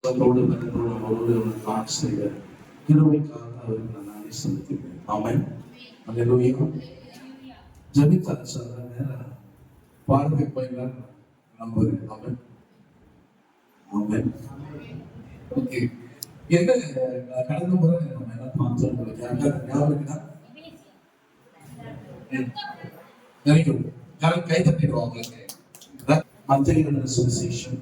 அவரோடு அவரோடு நான் செய்த கிருபைக்காக அவருக்கு நான் நன்றி செலுத்துகிறேன். ஆமென். அல்லேலூயா. ஜெபித்தார் சார் நேரம் பார்வை போயிடலாம் நம்புகிறேன். ஆமென். ஆமென். ஓகே. என்ன கடந்த முறை நம்ம என்ன பார்த்தோம் உங்களுக்கு ஞாபகம் இருக்குதா? Very good. கை தட்டிடுவாங்க. மத்தேயு சுவிசேஷம்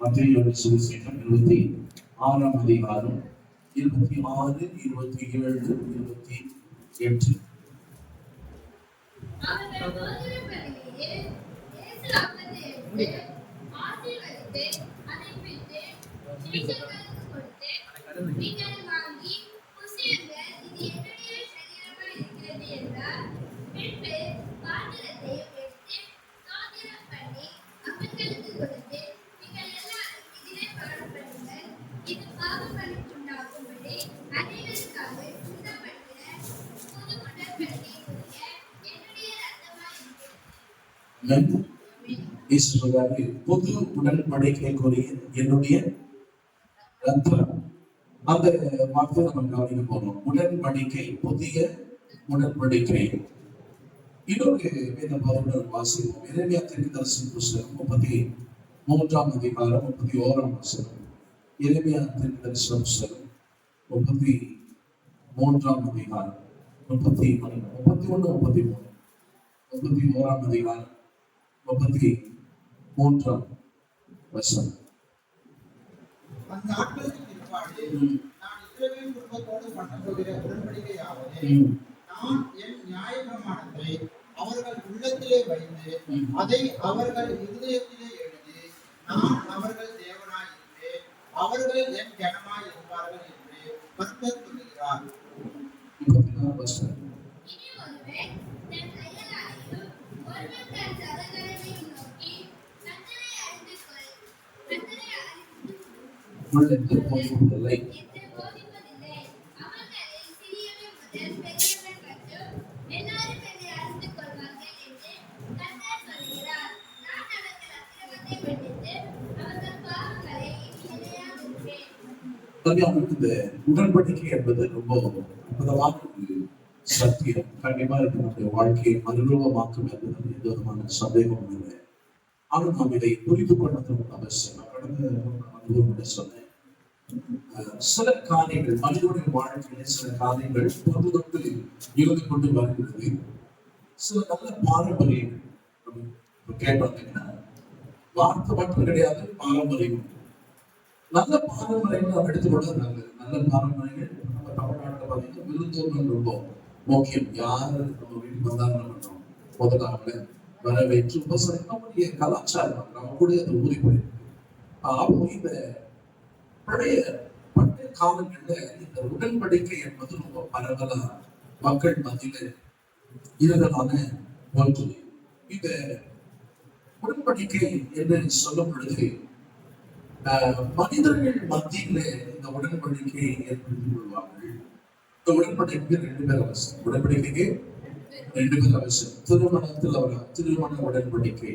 மத்தேயு சுவிசேஷம் 26ஆம் அதிகாரம் 26, 27, 28. பொது உடன்படிக்கைக்குரிய என்னுடைய ரத்தம். அந்த வார்த்தை நம்ம கவனிக்க போறோம். உடன்படிக்கை, புதிய உடன்படிக்கை. இன்னொரு வேத பகுதியுடன் வாசிப்போம். எரேமியா தீர்க்கதரிசி புத்தகம் 33ஆம் அதிகாரம் 31ஆம் வசனம். எரேமியா தீர்க்கதரிசி புத்தகம் 33ஆம் அதிகாரம் 31, 33, 31ஆம் அதிகாரம் 33ஆம் வசனம். அந்த நாட்களுக்கு பிற்பாடு நான் இஸ்ரவேல் குடும்பத்தோடு பண்ணப்போகிற உடன்படிக்கையாவது, நான் என் நியாயப்பிரமாணத்தை அவர்கள் உள்ளத்திலே வைத்து அதை அவர்கள் இருதயத்திலே எழுதி, நான் அவர்கள் தேவனாய் இருப்பேன், அவர்கள் என் ஜனமாய் இருப்பார்கள் என்று கர்த்தர் சொல்லுகிறார். போய்விடவில்லை. இந்த உடன்படிக்கை என்பது ரொம்ப அற்புதமான சத்தியம். கண்டிப்பா இது நம்முடைய வாழ்க்கையை மறுரூபமாக்கும் என்பது எந்த விதமான சந்தேகமும் இல்லை. ஆனால் நாம் இதை புரிந்து கொள்வது அவசியம். கடந்த அனுபவம் சொன்னேன், சில காரியங்கள் மனிதனுடைய வாழ்க்கையில சில காரியங்கள் தொன்று தொட்டு இருந்து கொண்டு வருகிறது. சில நல்ல பாரம்பரியங்கள் கேட்டோம்னா வார்த்தை மட்டும் கிடையாது, பாரம்பரியம். நல்ல பாரம்பரியங்கள் நம்ம எடுத்துக்கொள்ள நல்ல பாரம்பரியங்கள். நம்ம தமிழ்நாட்டில் பார்த்தீங்கன்னா விருந்தோம்பல் ரொம்ப முக்கியம். யாரு நம்ம வீட்டுக்கு வந்தாலும் என்ன பண்றோம், முதலாக வரவேற்று உபசரிப்பு நம்முடைய கலாச்சாரம், நம்ம கூட அது ஊறி போயிருக்கு. அப்போ இந்த பழைய காலங்கள்ல இந்த உடன்படிக்கை என்பது ரொம்ப பரவலா மக்கள் மத்தியில இருந்ததான ஒன்று. இந்த உடன்படிக்கை என்று சொல்லும் பொழுது மனிதர்கள் மத்தியில இந்த உடன்படிக்கையை ஏற்படுத்திக் கொள்வார்கள். இந்த உடன்படிக்கைக்கு 2 பேர் அவசியம். உடன்படிக்கைக்கு 2 பேர் அவசியம். திருமணத்தில் ஒரு திருமண உடன்படிக்கை,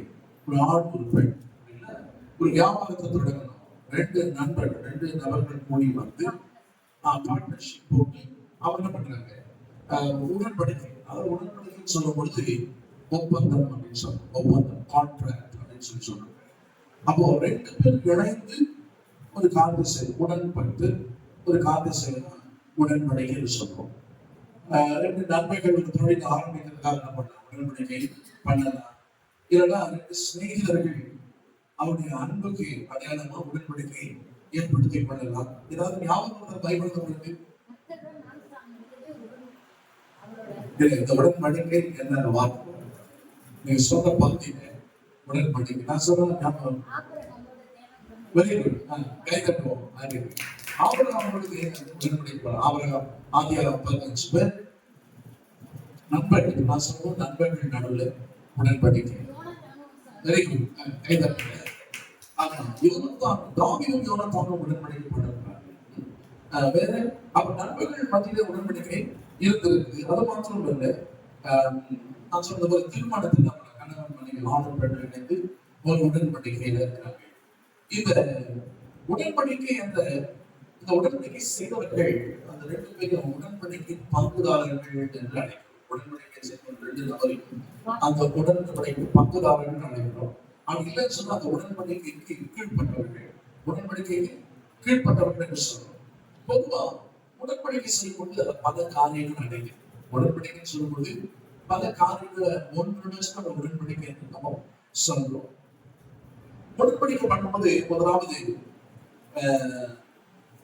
ஒரு ஆண் ஒரு பெண். ஒரு வியாபாரத்தை தொடங்கணும், 2 நண்பர்கள் 2 நபர்கள் கூடி வந்து பார்ட்னர்ஷிப் போட்டு அவங்க என்ன பண்றாங்க, உடன்படிக்கை. அதாவது உடன்படிக்கைன்னு சொல்லும் பொழுது ஒப்பந்தம் அப்படின்னு சொல்றோம். ஒப்பந்தம், கான்ட்ராக்ட் அப்படின்னு சொல்லி சொல்றாங்க. அப்போ 2 பேர் இணைந்து ஒரு காரியம் செய்யும், உடன்பட்டு ஒரு காரியம் செய்யணும், உடன்படிக்கைன்னு சொல்றோம். 2 நண்பர்களுக்கு தொழில் ஆரம்பிக்கிறதுக்காக என்ன பண்ணலாம், உடன்படிக்கை பண்ணலாம். இல்லைன்னா 2 சிநேகிதர்கள் அவருடைய அன்புக்கு அடையாளமா உடன்படிக்கை ஏற்படுத்திக் கொள்ளலாம். ஏதாவது ஞாபகம் பைபிள் உங்களுக்கு? இந்த உடன்படிக்கை என்ன வார்த்தை நீங்க சொல்ல பார்த்தீங்க? உடன்படிக்கை நான் சொல்ற ஞாபகம். Very good. கை தட்டுவோம். ஆபிரகாமுக்கு உடன்படிக்கை. ஆபிரகாம் ஆதியாகமம் 15 பேர் நண்பர்கள். நான் சொல்லுவோம் நண்பர்கள் நடுவில் உடன்படிக்கை. Very good. கை தட்டுங்க. தாவீதும் யோனத்தானும் உடன்படிக்கை பண்ணாங்க. வேற அப்ப நண்பர்கள் மத்தியில உடன்படிக்கை இருந்திருக்கு. அது மாத்திரம் இல்லை, நான் சொன்ன ஒரு திருமணத்தில் நம்ம கணவன் மனைவி ஆணும் பெண்ணும் இணைந்து ஒரு உடன்படிக்கையில இருக்கிறாங்க. இந்த உடன்படிக்கை என்ற இந்த உடன்படிக்கை செய்தவர்கள் அந்த ரெண்டு பேரும் உடன்படிக்கை பங்குதாரர்கள் என்று அழைக்கிறோம். உடன்படிக்கை செய்த ரெண்டு நபரையும் அந்த உடன்படிக்கை பங்குதாரர்கள் அழைக்கிறோம். ஆனால் இல்லைன்னு சொன்னா அந்த உடன்படிக்கைக்கு கீழ்பட்டவர்கள், உடன்படிக்கைக்கு கீழ்பட்டவர்கள் என்று சொல்றோம். பொதுவா உடன்படிக்கை செய்யும்போது பல காரியங்கள் அடையும். உடன்படிக்கை சொல்லும்போது பல காரியங்களை ஒன்றுடன் உடன்படிக்கை என்று நம்ம சொல்றோம். உடன்படிக்கை பண்ணும்போது முதலாவது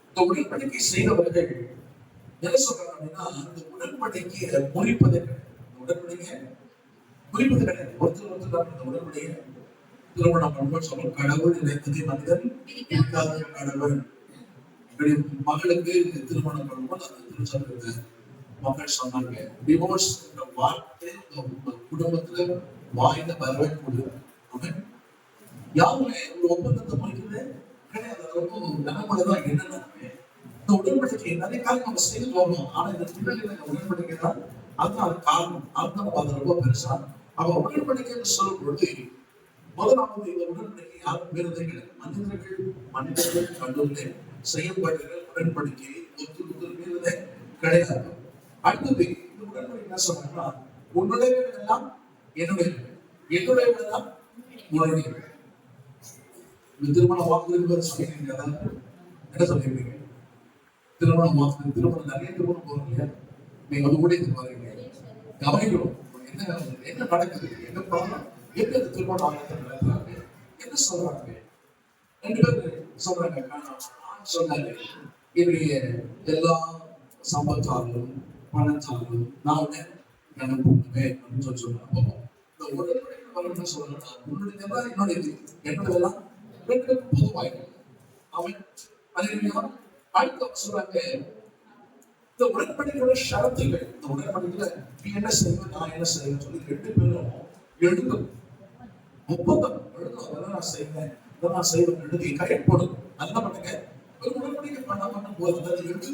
இந்த உடன்படிக்கை செய்தவர்கள் என்ன சொல்றாங்க அப்படின்னா, இந்த உடன்படிக்கையை முறிப்பது கிடையாது. உடன்படிக்கை முறிப்பது கிடையாது. ஒருத்தர் இந்த உடன்படிக்கை திருமணம் பண்ணும்போது சொல்றோம், கடவுள் இணைத்ததை மனிதன் பிரிக்காத கடவுள். மகளுக்கு திருமணம் பண்ணும்போது அந்த திருச்சபையில மக்கள் சொன்னாங்க, டிவோர்ஸ் என்ற வார்த்தை குடும்பத்துல வாய்ந்த வரவே கூடாது. யாருமே ஒரு ஒப்பந்தத்தை முடிக்கிறது கிடையாது. நமக்குள்ளதான் என்னன்னா இந்த உடன்படிக்கை நிறைய காலம் நம்ம செய்து வரணும். ஆனா இந்த பிள்ளைகள் உடன்படிக்கை தான் அதுதான் அது காரணம். அதுதான் அது ரொம்ப பெருசா அவ உடன்படிக்கைன்னு சொல்லும் பொழுது முதலாவது இந்த உடன்படிக்கை யாரும் மீறதே கிடையாது. மனிதர்கள் நடுவில் செய்யப்படுகிற உடன்படிக்கையை ஒத்துழைப்பு மீறதே கிடையாது. அடுத்தது இந்த உடன்படிக்கை என்ன சொல்றாங்கன்னா, உன்னுடையவர்கள் எல்லாம் என்னுடையவர்கள் எல்லாம் உன்னுடைய. திருமண வாக்குறுதி சொல்லிருக்கீங்க, அதாவது என்ன சொல்லிருக்கீங்க? திருமணம் வாக்கு திருமணம் நிறைய திருமணம் போறோம் இல்லையா? நீங்க வந்து ஊழியத்துக்கு வரீங்க, கவனிக்கணும் என்ன நடக்குது, என்ன ப்ராப்ளம், எங்க திருமணம் ஆகத்தை நடக்கிறாங்க, என்ன சொல்றாங்க. ரெண்டு பேர் சொல்றாங்க, சொன்னாரு என்னுடைய எல்லா சம்பத்தாலும் பணத்தாலும் நான் நினைப்பேன் அப்படின்னு சொல்லி சொல்றாங்க. இந்த உடன்படிக்கை வரணும்னு சொல்றாங்க, உன்னுடையதெல்லாம் என்னுடையதெல்லாம் ரெண்டு பொதுவாயிடும். அவன் அதே அடுத்த சொல்றாங்க, இந்த உடன்படிக்கையோட ஷரத்துகள், இந்த உடன்படிக்கையில நீ என்ன செய்வேன் நான் என்ன செய்வேன் சொல்லி ரெண்டு பேரும் எழுதும் ஒப்பந்தம் எழுதும். அதெல்லாம் நான் செய்வேன், இதெல்லாம் நான் செய்வேன் எழுதி கையெழுத்து போடும். என்ன பண்ணுங்க, ஒரு உடன்படிக்கை பண்ண பண்ணும் போது அதை எழுதி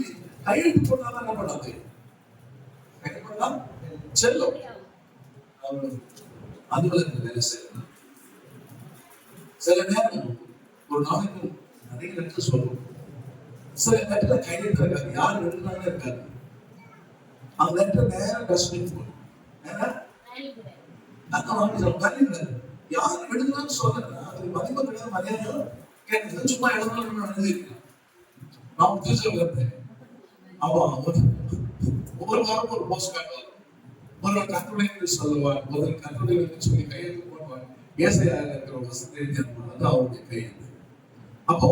கையெழுத்து போட்டாதான் என்ன பண்ணாது, கையெழுத்து போட்டா செல்லும். அதுல வேலை செய்யணும். சில நேரம் ஒரு நாளைக்கு நிறைய லெட்டர் சொல்லுவோம். சில லெட்டர்ல கையெழுத்து இருக்காது, யார் எழுதுனாலும் இருக்காது. அந்த லெட்டர் நேரம் டஸ்ட்பின் போகும். யார் எழுதுனாலும் சொல்லுங்க, அது மதிப்பு கிடையாது, மரியாதை கேட்கல. சும்மா எழுதணும் எழுதிருக்கேன். நான் ஃபியூச்சர்ல இருந்தேன். அவன் ஒவ்வொரு வாரம் ஒரு போஸ்ட் கார்டு வரும். ஒரு கட்டுரை சொல்லுவார், ஒரு கட்டுரை சொல்லி கையெழுத்து போடுவார். ஏசையாக இருக்கிற வசதி வந்து அவருடைய கையெழுத்து. அப்போ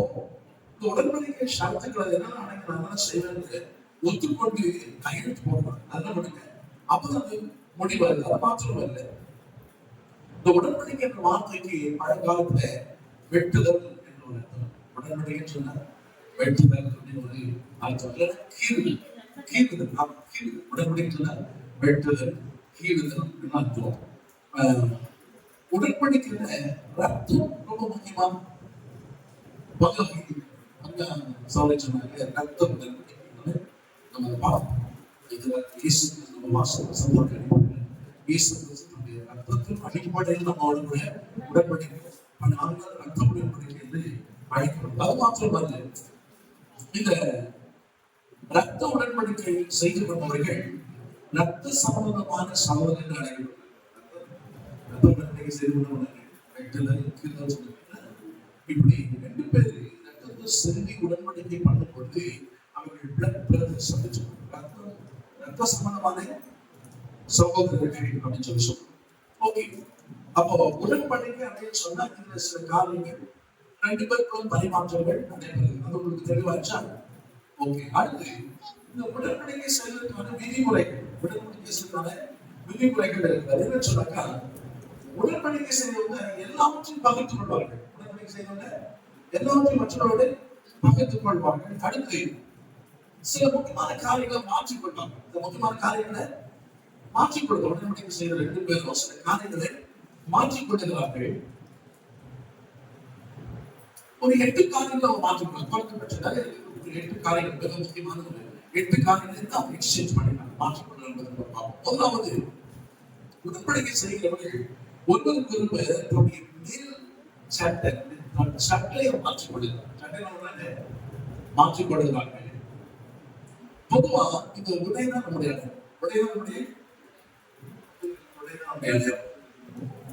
இந்த உடன்படிக்கை ஷரத்துக்களை என்னென்ன நினைக்கிறாங்க செய்வேன் ஒத்துக்கொண்டு கையெழுத்து போடுவாங்க. அதெல்லாம் பண்ணுங்க, அப்பதான் அது முடிவாது. அது மாத்திரம் இல்லை, இந்த உடன்படிக்கை என்ற வார்த்தைக்கு பழங்காலத்துல வெட்டுதல் என்று ஒரு அர்த்தம். உடன்படிக்கை சொன்னா வெட்டுதல் அப்படின்னு ஒரு அர்த்தம். கீறுதல் உடன்படிக்கை சொன்னா வெட்டுதல் கீறுதல் அர்த்தம். உடன்படிக்கையில ரத்தம் ரொம்ப முக்கியமான சோலை சொன்னாங்க. ரத்தம் நம்ம பார்ப்போம். இதுல இயேசு நம்ம வாசல் சந்தோஷம் இயேசு ரத்தத்தில் அடிப்படையில் நம்ம அவருடைய உடன்படிக்கை ரத்த உடன்படிக்கை என்று அழைக்கப்படும். அது மாத்திரம் அல்ல, இந்த ரத்த உடன்படிக்கை செய்து கொண்டவர்கள் ரத்த சம்பந்தமான சகோதரர்கள் அழைக்கப்படும். ரத்த உடன்படிக்கை செய்து கொண்டவர்கள் இப்படி ரெண்டு பேர் ரத்தத்தை செலுத்தி உடன்படிக்கை பண்ணும் பொழுது அவர்கள் பிளட் பிரதர்ஸ் அப்படின்னு சொல்றாங்க. ரத்த சம்பந்தமான சகோதரர்கள் அப்படின்னு சொல்லி சொல்றோம். ஓகே, அப்போ உடன்படிக்கை அப்படின்னு சொன்னா இந்த சில காரியங்கள் ரெண்டு பேருக்கும் பரிமாற்றங்கள் நடைபெறுது. அது உங்களுக்கு தெளிவாச்சா? ஓகே, அடுத்து இந்த உடன்படிக்கை செய்வதற்கான விதிமுறைகள், உடன்படிக்கை செய்வதற்கான விதிமுறைகள் இருக்கிறது. என்ன சொன்னாக்கா, உடன்படிக்கை செய்வங்க எல்லாவற்றையும் பகிர்ந்து கொள்வார்கள். உடன்படிக்கை செய்வங்க எல்லாவற்றையும் மற்றவர்களோடு பகிர்ந்து கொள்வார்கள். அடுத்து சில முக்கியமான காரியங்களை மாற்றிக் கொள்வாங்க. இந்த முக்கியமான காரியங்களை மாற்றிக் கொடுத்த உடன்படிக்கை செய்த ரெண்டு பேரும் சில காரியங்களை மாற்றிக் கொள்ளுகிறார்கள். ஒரு 8 காரியங்களை மாற்றிக்கொள்ள குறைந்தபட்ச 8 காரியங்கள் மிக முக்கியமான 8 காரியங்களை தான் எக்ஸ்சேஞ்ச் பண்ணினாங்க, மாற்றிக்கொள்ள என்பதை பார்ப்போம். முதலாவது, உடன்படிக்கை செய்கிறவர்கள் ஒருவருக்கு ஒருவர் தன்னுடைய மேல் சட்டை தன் சட்டையை மாற்றிக்கொள்கிறார். சட்டை மாற்றிக்கொள்கிறாங்க. பொதுவா இந்த உடைதான் நம்முடைய உடைதான் நம்முடைய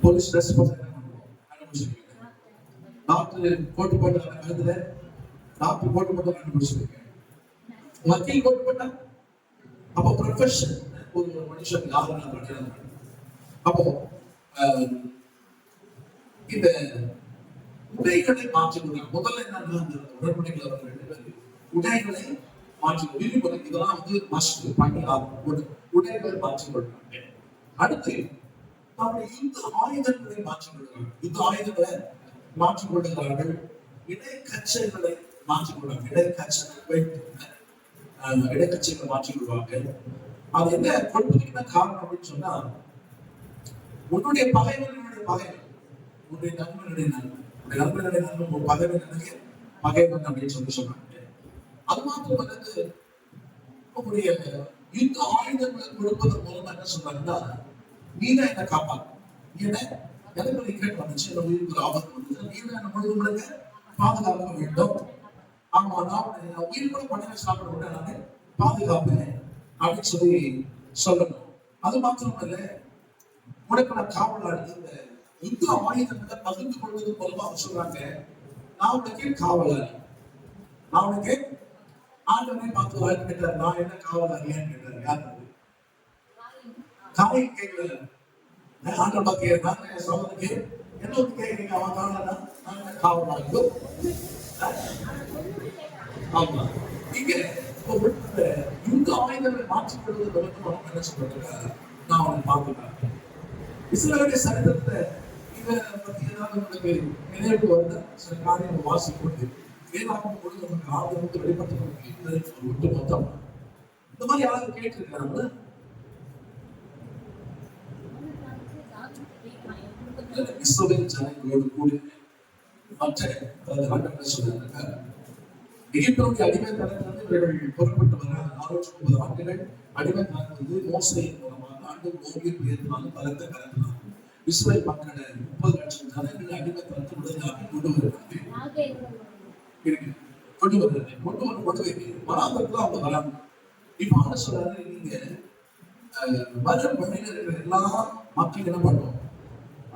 போலீஸ் ட்ரெஸ் போட்டு என்ன பண்ணுவோம்? கண்டுபிடிச்சிருக்கீங்க. டாக்டர் கோட்டு போட்டு அந்த காலத்துல டாக்டர் கோட்டு போட்டு கண்டுபிடிச்சிருக்கீங்க. வக்கீல் கோட்டு போட்டா அப்போ ப்ரொஃபஷன் ஒரு மனுஷன் யாருன்னா அடையாளம். அப்போ இந்த உடைகளை மாற்றிக்கொள்றாங்க. முதல்ல என்னன்னா அந்த உடன்படிக்கையில் அவர்கள் 2 பேரும் உடைகளை மாற்றிக்கொள்ளும். இதெல்லாம் மஸ்ட் பண்ணி உடைகளை மாற்றிக்கொள்றாங்க. அடுத்து நம்முடைய யுத்த ஆயுதங்களை மாற்றிக்கொள்கிறார்கள். யுத்த ஆயுதங்களை மாற்றிக்கொள்கிறார்கள். இடைக்கச்சைகளை மாற்றிக்கொள்றாங்க. இடைக்கச்சைகளை மாற்றிக்கொள்வாங்க. அது என்ன கொடுப்பதுக்கு காரணம் அப்படின்னு சொன்னா, உன்னுடைய பகைவனுடைய பகைவன் உன்னுடைய நண்பனுடைய நண்பன், உன்னுடைய நண்பனுடைய நண்பன் ஒரு பகைவனுடைய பகைவன் அப்படின்னு சொன்னாங்க. அது மாத்திரம் அல்லது உங்களுடைய யுத்த ஆயுதங்களை கொடுப்பதன் மூலமா என்ன சொல்றாங்கன்னா, நீதான் என்ன காப்பாற்று, நீ என்ன எனக்கு கேட்டு வந்துச்சு, என்ன உயிருக்கு ஆபத்து வந்து நீ தான் என்ன முழுக்க பாதுகாக்க வேண்டும். ஆமா, நான் உயிர் கூட பண்ண சாப்பிட விட நானு பாதுகாப்பேன் அப்படின்னு சொல்லணும். அது மாத்திரம் இல்ல, உனக்கு நான் காவலாளி. இந்த யுத்த ஆயுதங்களை பகிர்ந்து கொள்வது மூலமா அவங்க சொல்றாங்க, நான் உனக்கு காவலாளி. நான் உனக்கு ஆண்டவனே பார்த்து வாழ்க்கை கேட்டார், நான் என்ன காவலாளியான்னு கேட்டார். யாரு காவை கேட்கல. ஆண்டவன் பார்த்து நான் சகோதரனுக்கு என்ன கேட்கிறீங்க? அவன் காவலா? நான் காவலாளி. ஆமா, இங்க யுத்த ஆயுதங்களை மாற்றிக்கொள்வது என்ன சொல்றாங்க, நான் அவனை பார்த்துட்டேன். இஸ்ரவேலிய சரித்திரத்தை இதை பத்தி ஏதாவது உங்களுக்கு நினைவுக்கு வருது? சில காரியம் வாசிக்கொண்டு வேதாகம் பொழுது நமக்கு ஆர்வத்தை வெளிப்படுத்த விட்டு மொத்தம் இந்த மாதிரி யாராவது கேட்டிருக்கிறாங்க? இஸ்ரவேல் ஜனங்களோடு கூட மற்ற ஆண்டவர்கள் சொல்றாங்க, எகிப்தினுடைய அடிமைத்தனத்திலிருந்து இவர்கள் புறப்பட்டு வர 630 ஆண்டுகள் அடிமைத்தனம் மோசையின் மூலமாக ஆண்டு ஓவியம் உயர்த்தினாலும் பலத்த கலத்தினாலும் இஸ்ரவேல் மக்களை 30 லட்சம் ஜனங்களை அடிமைத்தனத்தை விடுதலாக கொண்டு வருகிறது. வராதத்துல அவங்க வராங்க. இப்ப ஆன சொல்றாரு, நீங்க வர வழியில இருக்கிற எல்லா மக்களும் என்ன பண்ணுவோம்?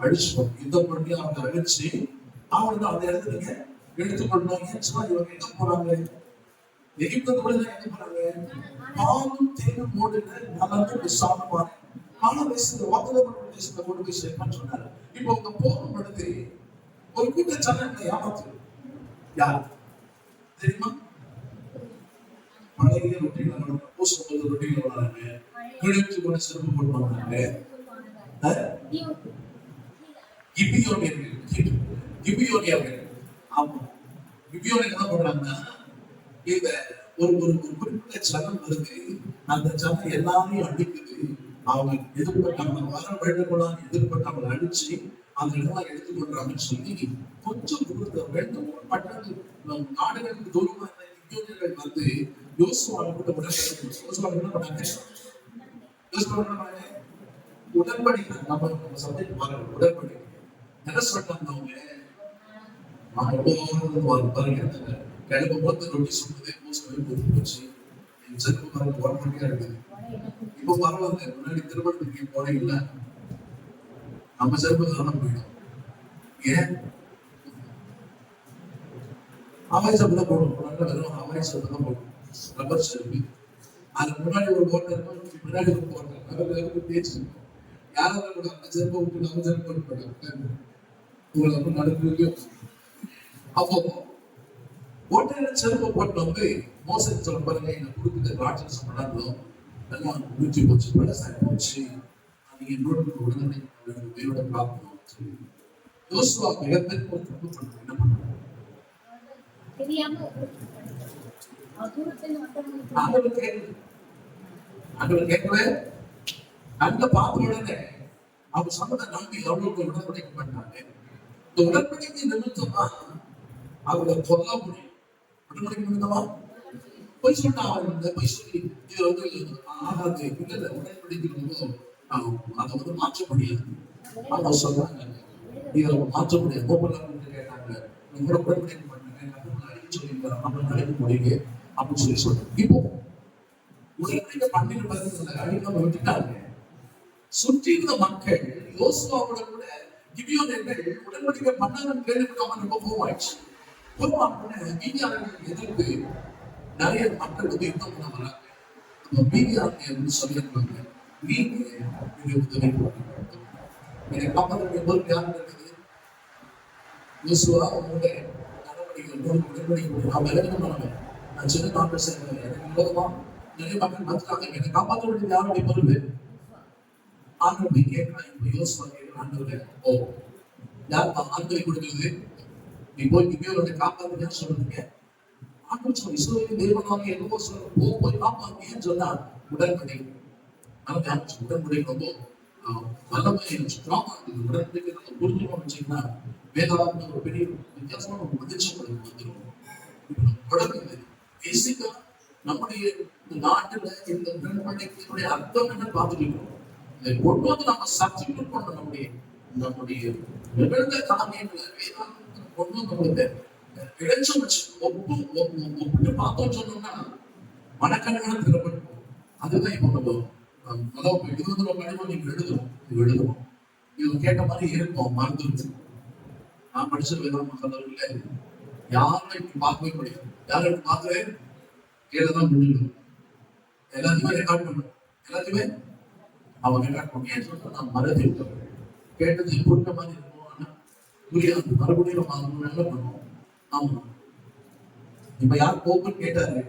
அழிச்சுவோம். யுத்தம் பண்ணி அவங்க அழிச்சு அவங்க அந்த இடத்துல நீங்க எடுத்துக்கொள்ளணும். ஏன்னா இவங்க எங்க போறாங்க? எகிப்து எங்க போறாங்க? பாலும் தேனும் மூடுங்க நலந்து விசாலமான பல வயசுல வாக்குதப்பட்ட தேசத்தை கொண்டு போய் சேர்ப்பான்னு சொன்னாரு. இப்போ அவங்க போகும் பொழுது ஒரு கூட்ட ஜனங்களை ஏமாத்து யார் தெரியுமா? பழைய ரொட்டிகள் பூசப்பட்ட ரொட்டிகள் வராங்க, கிழிச்சு கூட சிறப்பு கொண்டு வராங்க. கிபியோனியர்கள் ஆமா, கிபியோனியர்கள் என்ன பண்றாங்கன்னா, இந்த ஒரு குறிப்பிட்ட ஜனம் வருது, அந்த ஜனம் எல்லாரையும் அடிக்குது. அவங்க எதிர்பட்டாங்க, வர வழிகளாம் எதிர்பட்டாங்க அடிச்சு அந்த இடமா எடுத்துக்கொள்றாங்கன்னு சொல்லி கொஞ்சம் ரெண்டு மூணு பட்டணங்கள் நாடுகளுக்கு தூரமா இருந்த கிபியோனியர்கள் வந்து யோசுவா கூட என்ன பண்ணாங்க? உடன்படிக்கை நம்ம சப்ஜெக்ட் பாருங்க. உடன்படிக்கை என்ன சொல்றாங்க? அவங்க பாருங்க, கிளம்ப போது ரொட்டி சுடுறதே போச்சு, செருப்பு பாருங்க உடம்படியா இருக்குது. இப்ப பரவாயில்ல, முன்னாடி திருமணத்துக்கு போன இல்ல, நம்ம செருப்பு காண போயிடும். ஏன் அவாய் செருப்பு தான் போடும்? வெறும் அவாய் செருப்பு தான் போடும், ரப்பர் செருப்பு. அதுக்கு முன்னாடி ஒரு கோட்டை இருக்கும், முன்னாடி ஒரு கோட்டை அதுக்கு தேய்ச்சி இருக்கும். யாராவது கூட அந்த செருப்பை விட்டு நம்ம செருப்பு போட்டு போயிடும். உங்களுக்கு நடந்து அப்போ ஓட்டையில செருப்பை போட்டு வந்து மோசடி சொல்ல பாருங்க, என்ன கொடுக்குற ராட்சசம் பண்ணாலும் எல்லாம் முடிச்சு போச்சு, பழசாகி போச்சு, நீங்க என்னோட உடனே உயிரோட பார்க்கணும் சொல்லி யோசுவா மிகப்பெரிய ஒரு தப்பு பண்ண என்ன பண்ணாங்க? ஆண்டவர் கேட்கவே அந்த பார்த்த உடனே அவங்க சொன்னதை நம்பி எவ்வளவு உடன்படிக்கை பண்ணாங்க. இந்த உடன்படிக்கை நிமித்தமா அவங்களை கொல்ல முடியும். உடன்படிக்கை நிமித்தமா பொய் சொன்னா பொய் சொல்லி இது ஆகாது இல்லை, உடன்படிக்கை அதை மாற்ற முடியாது. அவங்க சொல்றாங்க, இதை மாற்ற முடியாது. கேட்டாங்க, உங்களோட உடன்படிக்கை பண்ணுங்க, அடிக்க சொல்லியிருக்காரு, நம்ம அழைக்க முடியுங்க அப்படின்னு சொல்லி சொல்றேன். இப்போ உடன்படிக்கை பண்ணிட்டு பாருங்க, அழிக்காம விட்டுட்டாங்க. சுற்றி இருந்த மக்கள் யோசுவாவோட கூட கிபியோனியர்கள் உடன்படிக்கை பண்ணாங்கன்னு கேள்விப்பட்டாம ரொம்ப கோவமாயிடுச்சு. கோவமான மீதியாளர்கள் எதிர்த்து நிறைய மக்கள் வந்து யுத்தம் பண்ண வராங்க. அப்ப மீதியாளர்கள் சொல்லியிருக்காங்க, நீங்க இதை உதவி பண்ணுங்க, என்னை காப்பாற்ற பொறுப்பு யாருக்கு இருக்குது? யோசுவா உங்களுடைய நடவடிக்கைகள் உடன்படிக்கை நான் விலகினவன், நான் சின்ன நாட்டை சேர்ந்தவன், எனக்கு விரோதமா நிறைய மக்கள் பார்த்துட்டாங்க, என்னை காப்பாற்ற வேண்டியது யாருடைய பொறுப்பு? ஆண்டவரை கேட்கிறான். இப்ப யோசுவா கேட்கிறான், ஆண்டவரே ஓ யார் ஆண்களை கொடுக்குறது? நீ போய் கிபியோனை காப்பாத்துன்னு சொல்றீங்க. ஆண்டவர் சொன்ன இஸ்ரவேலின் தேவனாக என்னவோ சொல்ற போய் காப்பாத்தின்னு சொன்னா உடன்படிக்கை. ஆனா உடன்படிக்கை ரொம்ப வல்லமை ஸ்ட்ராங்கா இருக்குது. உடன்படிக்கை நம்ம புரிஞ்சுக்கணும்னு வச்சீங்கன்னா வேதாந்த ஒரு பெரிய வித்தியாசமான ஒரு மதிச்சு வந்துடும். உடம்பு பேசிக்கா நம்முடைய நாட்டுல இந்த உடன்படிக்கையுடைய அர்த்தம் என்ன பார்த்துக்கணும். இதை கொண்டு வந்து நம்ம சப்ஸ்டிடியூட் பண்ண நம்முடைய நிகழ்ந்த காரியங்களை வேதாந்தத்துல கொண்டு வந்து நம்மளுக்கு இடைச்சம் வச்சு ஒப்பிட்டு பார்த்தோம்னு சொன்னோம்னா மனக்கண்களை திறப்படும். அதுதான் இப்போ நம்ம அதாவது 20 படிவம் நீங்க எழுதணும். இது கேட்ட மாதிரி இருக்கும், மறந்துருச்சு. நான் படிச்ச வேதாந்த கல்லூரியில யாரும் இப்படி பார்க்கவே முடியும். யாரும் இப்படி பார்க்கவே கேட்டதான் முடியும். எல்லாத்தையுமே ரெக்கார்ட் பண்ணணும். எல்லாத்தையுமே அவங்க ரெக்கார்ட் பண்ணி ஏன் சொல்றேன், நான் மறந்து விட்டேன். கேட்டது புரிஞ்ச மாதிரி இருக்கும், ஆனா புரியாது. மறுபடியும் பண்ணுவோம். ஆமா, இப்ப யார் போக்குன்னு கேட்டாரு,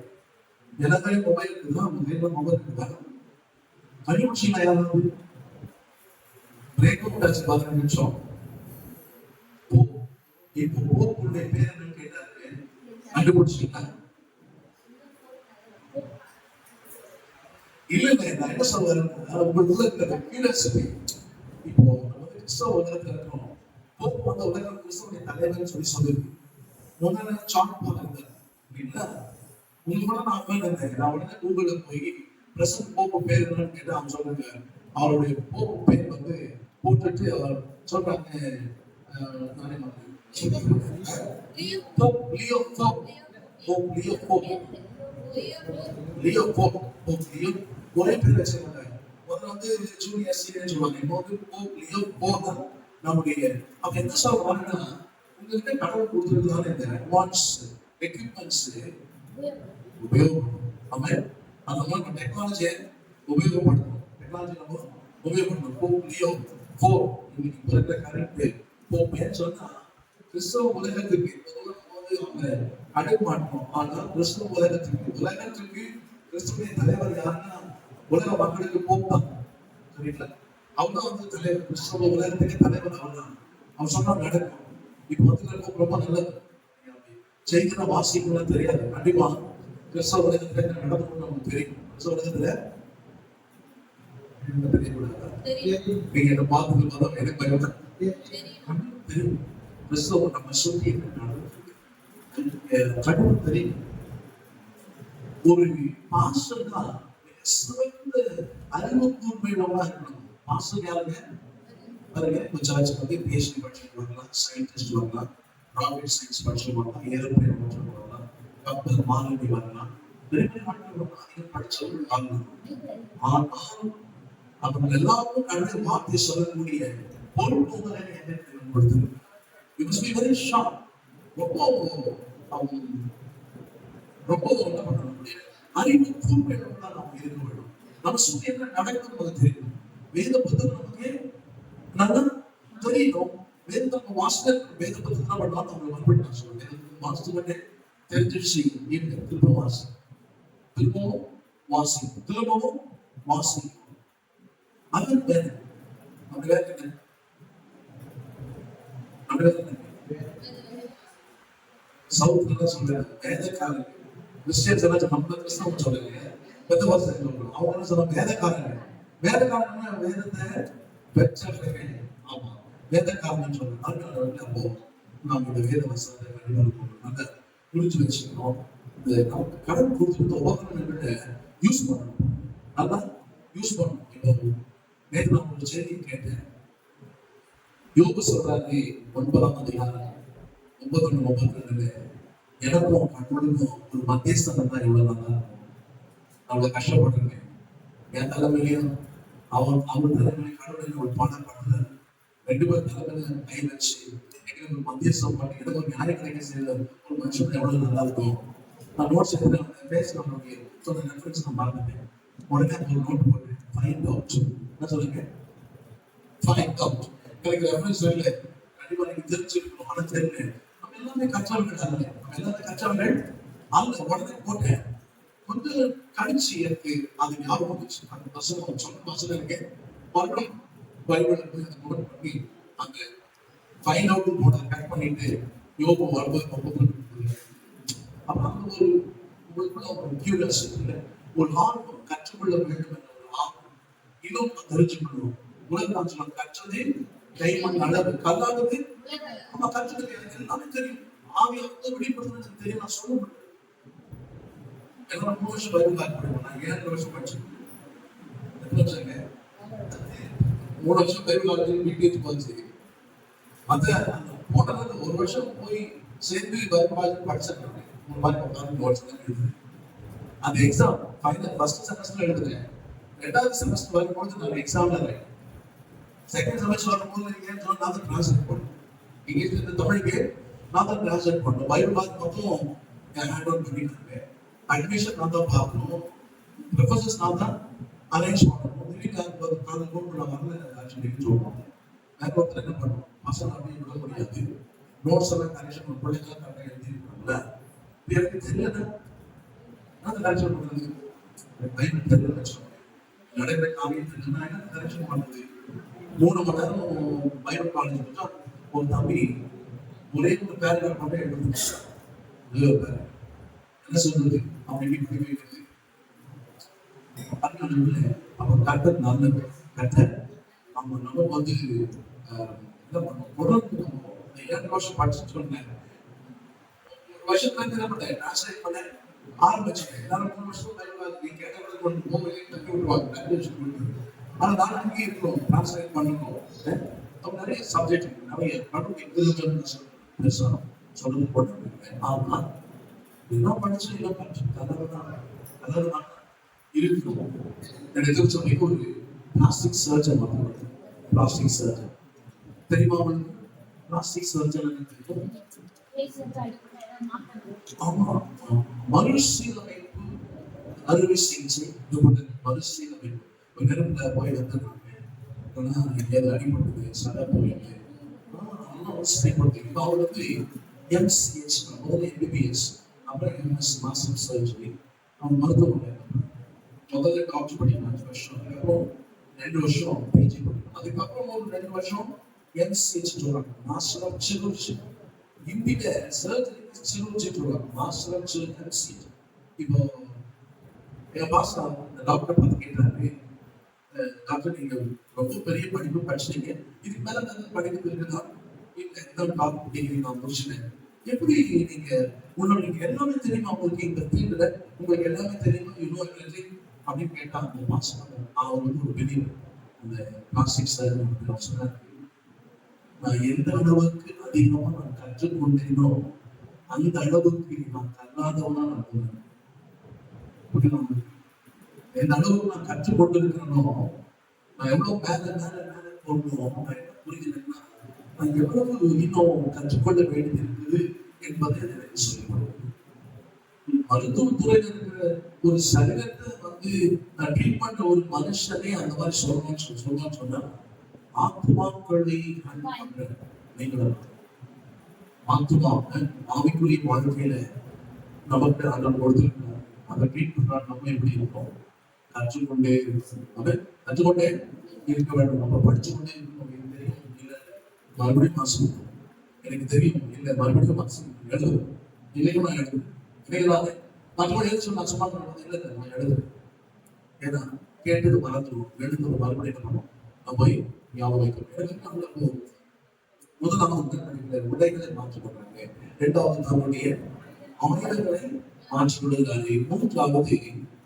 எல்லாத்தையும் மொபைல் இருக்குதா? அவங்க கையில மொபைல் இருக்குதா? கண்டுபிடிச்சீங்களா? யாராவது பிரேக் அவுட் ஆச்சு 15 நிமிஷம். இப்போ போக்குடைய பேர் என்னன்னு கேட்டாரு, கண்டுபிடிச்சீங்களா? இல்ல நான் என்ன சொல்றேன், உங்களுக்கு இருக்கிற கியூரியாசிட்டி. இப்போ நம்ம கிறிஸ்தவ உலகத்துல இருக்கோம். போப்பு வந்து உலகம் கிறிஸ்தவனுடைய தலைவர்னு சொல்லியிருக்கு. முதல்ல சாட் பார்த்துருந்தேன் அப்படின்னா உங்களுக்கு கூட நான் போயிருந்தேன். நான் உடனே கூகுள்ல போய் பிரசன்ட் போப்பு பேர் என்னன்னு கேட்டு அவங்க சொல்றாங்க. அவருடைய போப்பு பேர் வந்து போட்டுட்டு அவர் சொல்றாங்க, நானே ஒரே பேர் வச்சிருக்காங்க. முதல்ல வந்து ஜூனியர் சீனியர் சொல்லுவாங்க. இப்போ வந்து போப் லியோ போப் தான் நம்முடைய. அப்ப என்ன சொல்றாங்கன்னா, உங்ககிட்ட கடவுள் கொடுத்துருக்கான இந்த அட்வான்ஸ் எக்யூப்மெண்ட்ஸ் உபயோகம். ஆமாம், அந்த மாதிரி டெக்னாலஜியை உபயோகப்படுத்தணும். டெக்னாலஜி நம்ம உபயோகப்படுத்தணும். போப் லியோ போர் இன்னைக்கு இருக்கிற கரெக்ட் போப் ஏன்னு சொன்னா கிறிஸ்தவ உலகத்துக்கு வந்து அவங்க அடக்க மாட்டோம். ஆனால் கிறிஸ்தவ உலகத்துக்கு கிறிஸ்துவின் தலைவர் யாருன்னா உலக மக்களுக்கு போப் தான். சரிங்களா? அவங்க வந்து தலைவர், கிறிஸ்தவ உலகத்துக்கு தலைவர் அவர் தான். அவர் சொன்னா நடக்கும். இப்ப வந்து ரொம்ப நல்லது. செய்கிற வாசிக்கலாம் தெரியாது. கண்டிப்பா கிறிஸ்தவ உலகத்துல நடக்கணும்னு நமக்கு தெரியும். கிறிஸ்தவ உலகத்துல நீங்க என்ன பார்த்து பார்த்தா எனக்கு பயம் தெரியும். கிறிஸ்தவ நம்ம சொல்லி கடவுள் தெரியும். ஒரு பாஸ்டர் தான் சிறந்த அறிவு கூர்மையுள்ளவங்களா இருக்கணும். பாஸ்டர் யாருங்க பாருங்க, சர்ச் பத்தி பிஹெச்டி படிச்சுட்டு வரலாம், சயின்டிஸ்ட் வரலாம், ராக்கெட் சயின்ஸ் படிச்சுட்டு வரலாம், ஏரோப்ளேன் படிச்சுட்டு வரலாம், கப்பல் மாலுமி வரலாம், நிறைய அதிகம் படிச்சவர்கள் வாங்கலாம். ஆனால் அவங்க எல்லாரும் கடவுள் வார்த்தை சொல்லக்கூடிய பொறுப்புகளை கொடுத்தது. You must be very sharp. ரொம்ப என்ன பண்ண முடியாது. அறிவு கூர்மையோட நாம் இருக்க வேண்டும். நம்ம சுற்றி என்ன நடக்கும் நமக்கு தெரியும். வேத புத்தகம் நமக்கு நல்லா தெரியணும். வேத நம்ம வாசிக்க வேத புத்தகம் பண்ணலாம். அவங்க மறுபடியும் நான் சொல்றேன், வாசிச்சுக்கிட்டே தெரிஞ்சிருச்சு. திரும்பவும் வாசி, திரும்பவும் வாசி, திரும்பவும் வாசி. அது வேற அப்படி வேற அப்படி வேற சவுத்துல சொல்றேன். வேதக்காரங்க கிறிஸ்டியன்ஸ் எல்லாம் நம்ம கிறிஸ்தவம் சொல்லுங்க, பெத்த வாசல் அவங்க சொன்ன வேதக்காரங்க. வேதக்காரங்க வேதத்தை பெற்றவர்கள். ஆமா, வேதக்காரன்னு சொல்றேன். அப்போ நம்மளோட வேத வசத்தை நல்ல புரிஞ்சு வச்சுக்கணும். நமக்கு கடன் கொடுத்துருந்த உபகரணங்களை யூஸ் பண்ணணும், நல்லா யூஸ் பண்ணணும். இப்போ நேற்று நான் ஒரு செய்தி கேட்டேன். யோபு சொல்றாரு 9ஆம் அதிகாரம் 31 எனக்கும் கடவுளுக்கும் ஒரு மத்தியஸ்தம் தான் எவ்வளவு நல்லா இருக்கும். அவ்வளவு கஷ்டப்பட்டிருக்கேன். என் தலைமையிலையும் அவர் தலைமையில கடவுள் ஒரு பாடம் பண்ணுறாரு. 2 பேர் தலைமையில கை வச்சு எங்களுக்கு ஒரு மத்தியஸ்தம் பண்ணி எனக்கு ஒரு நியாயம் கிடைக்க செய்யற ஒரு மனுஷன் எவ்வளவு நல்லா இருக்கும். நான் நோட்ஸ் எடுத்து பேசுறவங்களுக்கு சொன்ன ரெஃபரன்ஸ் நான் மறந்துட்டேன். உடனே ஒரு நோட் போட்டு ஃபைண்ட் அவுட் என்ன சொல்லுங்க, ஃபைண்ட் அவுட். எனக்கு ரெஃபரன்ஸ் இல்லை, கண்டிப்பா நீங்க தெரிஞ்சுக்கணும். ஆனா தெரியல, நம்ம எல்லாமே கற்றவர்கள் அல்ல, நம்ம எல்லாமே கற்றவர்கள் அல்ல. உடனே போட்டேன். கொஞ்சம் கழிச்சு எனக்கு அது ஞாபகம் வந்துச்சு. அந்த வசனம் சொன்ன வசனம் இருக்கு, மறுபடியும் பைபிள் நோட் பண்ணி அங்க ஃபைண்ட் அவுட் போட்டு கட் பண்ணிட்டு யோகா வரும்போது அப்ப அந்த ஒரு உங்களுக்குள்ள ஒரு கியூரியாசிட்டி, ஒரு ஆர்வம், கற்றுக்கொள்ள வேண்டும் என்ற ஒரு ஆர்வம், இன்னும் தெரிஞ்சுக்கணும். உலகம் சொல்ல கற்றதே கைமண் அளவு, கல்லாதது நம்ம கற்றுக்கிறது. எனக்கு எல்லாமே தெரியும், ஆவியை வந்து வெளிப்படுத்துறது தெரியும். நான் சொல்ல முடியும். எல்லாம் 3 வருஷம் பைபிள் கிளாஸ் படிப்போம். நான் 7 வருஷம் படிச்சேன். எத்தனை வருஷங்க? 3 வருஷம் பைபிள் கிளாஸ் வீட்டுக்கு போச்சு. அந்த போனது 1 வருஷம் போய் சேர்ந்து பைபிள் கிளாஸ் படிச்சேன். ஒரு மாதிரி உட்காந்து நோட்ஸ் தான் எழுதுறேன். அந்த எக்ஸாம் ஃபைனல் ஃபர்ஸ்ட் செமஸ்டர்ல எழுதுறேன். 2வது செமஸ்டர் வரும்போது நான் எக்ஸாம்ல இருக்கேன். செகண்ட் செமஸ்டர் வரும்போது நீங்க நான் தான் டிரான்ஸ்லேட் பண்ணணும். இங்கிலீஷ்ல இருந்து தமிழுக்கு நான் தான் டிரான்ஸ்லேட் பண்ணணும். பைபிள் கிளாஸ் மட்டும் ஹேண்ட் அவுட் பண்ணிட்டு இருக்கேன். அட்மிஷன் நான் தான் பார்க்கணும், ப்ரொஃபசர்ஸ் நான் தான் அரேஞ்ச் பண்ணணும். திடீர்னு காலை போட்டு நான் வரல ஆக்சுவலி சொல்லணும். வேற ஒருத்தர் என்ன பண்ணணும், பசங்க அப்படியே விட முடியாது. நோட்ஸ் எல்லாம் கரெக்ஷன் பண்ண பிள்ளைங்க கரெக்டாக எழுதிருக்காங்கல்ல, எனக்கு தெரியல நான் கரெக்ஷன் பண்ணுறது. பைபிள் தெரியல வச்சோம், நடைமுறை காவியம் தெரியல என்ன கரெக்ஷன் பண்ணுறது. 3 மணி நேரம் பைபிள் காலேஜ் வச்சா ஒரு தம்பி ஒரே ஒரு பேரகிராஃப் மட்டும் எழுதுறான். என்ன சொல்றது அவங்க எப்படி வைக்கிறது. அப்ப கட்டர் நல்லது, கட்டர் நம்ம நம்ம வந்து என்ன பண்ணோம், தொடர்ந்து 7 வருஷம் படிச்சுட்டு சொன்னேன். 1 வருஷத்துல என்ன பண்ணேன், டிரான்ஸ்லேட் பண்ண ஆரம்பிச்சேன். எல்லாரும் 3 வருஷம் நீ கேட்ட கொண்டு போக தப்பி விடுவாங்க. ஆனா நான் அங்கேயே இருக்கணும், டிரான்ஸ்லேட் பண்ணணும். அவங்க நிறைய சப்ஜெக்ட் நிறைய நடுவு சொல்றது போட்டு ஆனா என்ன படிச்சு என்ன படிச்சு கலர்தான் இருக்கணும். எனக்கு சொல்லி ஒரு பிளாஸ்டிக் சர்ஜன் வந்து, பிளாஸ்டிக் சர்ஜன் தெரியுமா அவங்களுக்கு? பிளாஸ்டிக் சர்ஜன் தெரியும். ஆமா, மறுசீரமைப்பு அறுவை சிகிச்சை மறுசீரமைப்பு நெருப்புல போய் வந்துடுறாங்க. ஏதாவது அடிபடுது, சடை போயிட்டு அவங்க வந்து MCH முதல்ல MBBS அப்புறம் MS மாஸ்டர் சர்ஜரி. அவங்க மருத்துவமனை முதல்ல டாக்டர் படிக்கணும் 5 வருஷம், அதுக்கப்புறம் 2 வருஷம் PG படிக்கணும், அதுக்கப்புறம் ஒரு 2 வருஷம் MCH சொல்றாங்க, மாஸ்டர் ஆஃப் சிரோலஜி. இந்தியில சர்ஜரிக்கு சிரோலஜி சொல்றாங்க, மாஸ்டர் ஆஃப் MCH. இப்போ என் பாஸ்டர் டாக்டர் பார்த்து கேட்டாரு, டாக்டர் நீங்க ரொம்ப பெரிய படிப்பு படிச்சீங்க, இதுக்கு மேல நல்ல படிப்பு இருக்குதா? இல்ல இந்த டாக்டர் டிகிரி நான் முடிச்சிட்டேன், எப்படி நீங்க உங்களுக்கு எல்லாமே தெரியுமா, உங்களுக்கு இந்த ஃபீல்டுல உங்களுக்கு எல்லாமே தெரியுமா, யூனிவர்சிட்டி அப்படின்னு கேட்டா அந்த மாஸ்டர் அவர் வந்து ஒரு பெரிய அந்த பிளாஸ்டிக் சர்ஜன் சொன்னார், நான் எந்த அளவுக்கு அதிகமா நான் கற்றுக்கொண்டேனோ அந்த அளவுக்கு நான் கல்லாதவனா நான் எந்த அளவுக்கு நான் கற்றுக்கொண்டு இருக்கிறனோ, நான் எவ்வளவு மேல மேல மேல போடணும், நான் என்ன புரிஞ்சுன்னா நான் எவ்வளவு இன்னும் கற்றுக்கொள்ள வேண்டியது இருக்குது என்பதை எனக்கு சொல்லிக் கொடுக்கும். மருத்துவத்துறையில் இருக்கிற ஒரு சரீரத்தை வந்து ட்ரீட் பண்ற ஒரு மனுஷனே அந்த மாதிரி சொல்லணும்னு சொன்னா ஆத்மாக்களை பண்ற நீங்களும் ஆத்மா ஆவிக்குரிய வாழ்க்கையில நமக்கு அந்த கொடுத்துருக்கிறார். அதை ட்ரீட் பண்றாரு. நம்ம எப்படி இருக்கோம், கற்றுக்கொண்டே கற்றுக்கொண்டே இருக்க வேண்டும். நம்ம படிச்சுக்கொண்டே இருக்கணும். எனக்கு தெரியும் இல்ல மறுபடியும் வாசிக்கணும், எனக்கு தெரியும் இல்ல மறுபடியும் வாசிக்கணும், எழுதுவேன் இல்லையும் நான் எழுதுவேன், இல்லைங்களாது மற்றபடி எழுத சொன்னா சும்மா இல்லை நான் எழுதுவேன். ஏன்னா கேட்டது மறந்துடும், எழுதுறது மறுபடியும் பண்ணணும், நான் போய் ஞாபகம் வைக்கணும். எனக்கு நம்மளுக்கு முதலாவது உடைகளை மாற்றிக்கொண்டாங்க, 2வது நம்முடைய ஆயுதங்களை மாற்றிக்கொள்கிறாரு, 3வது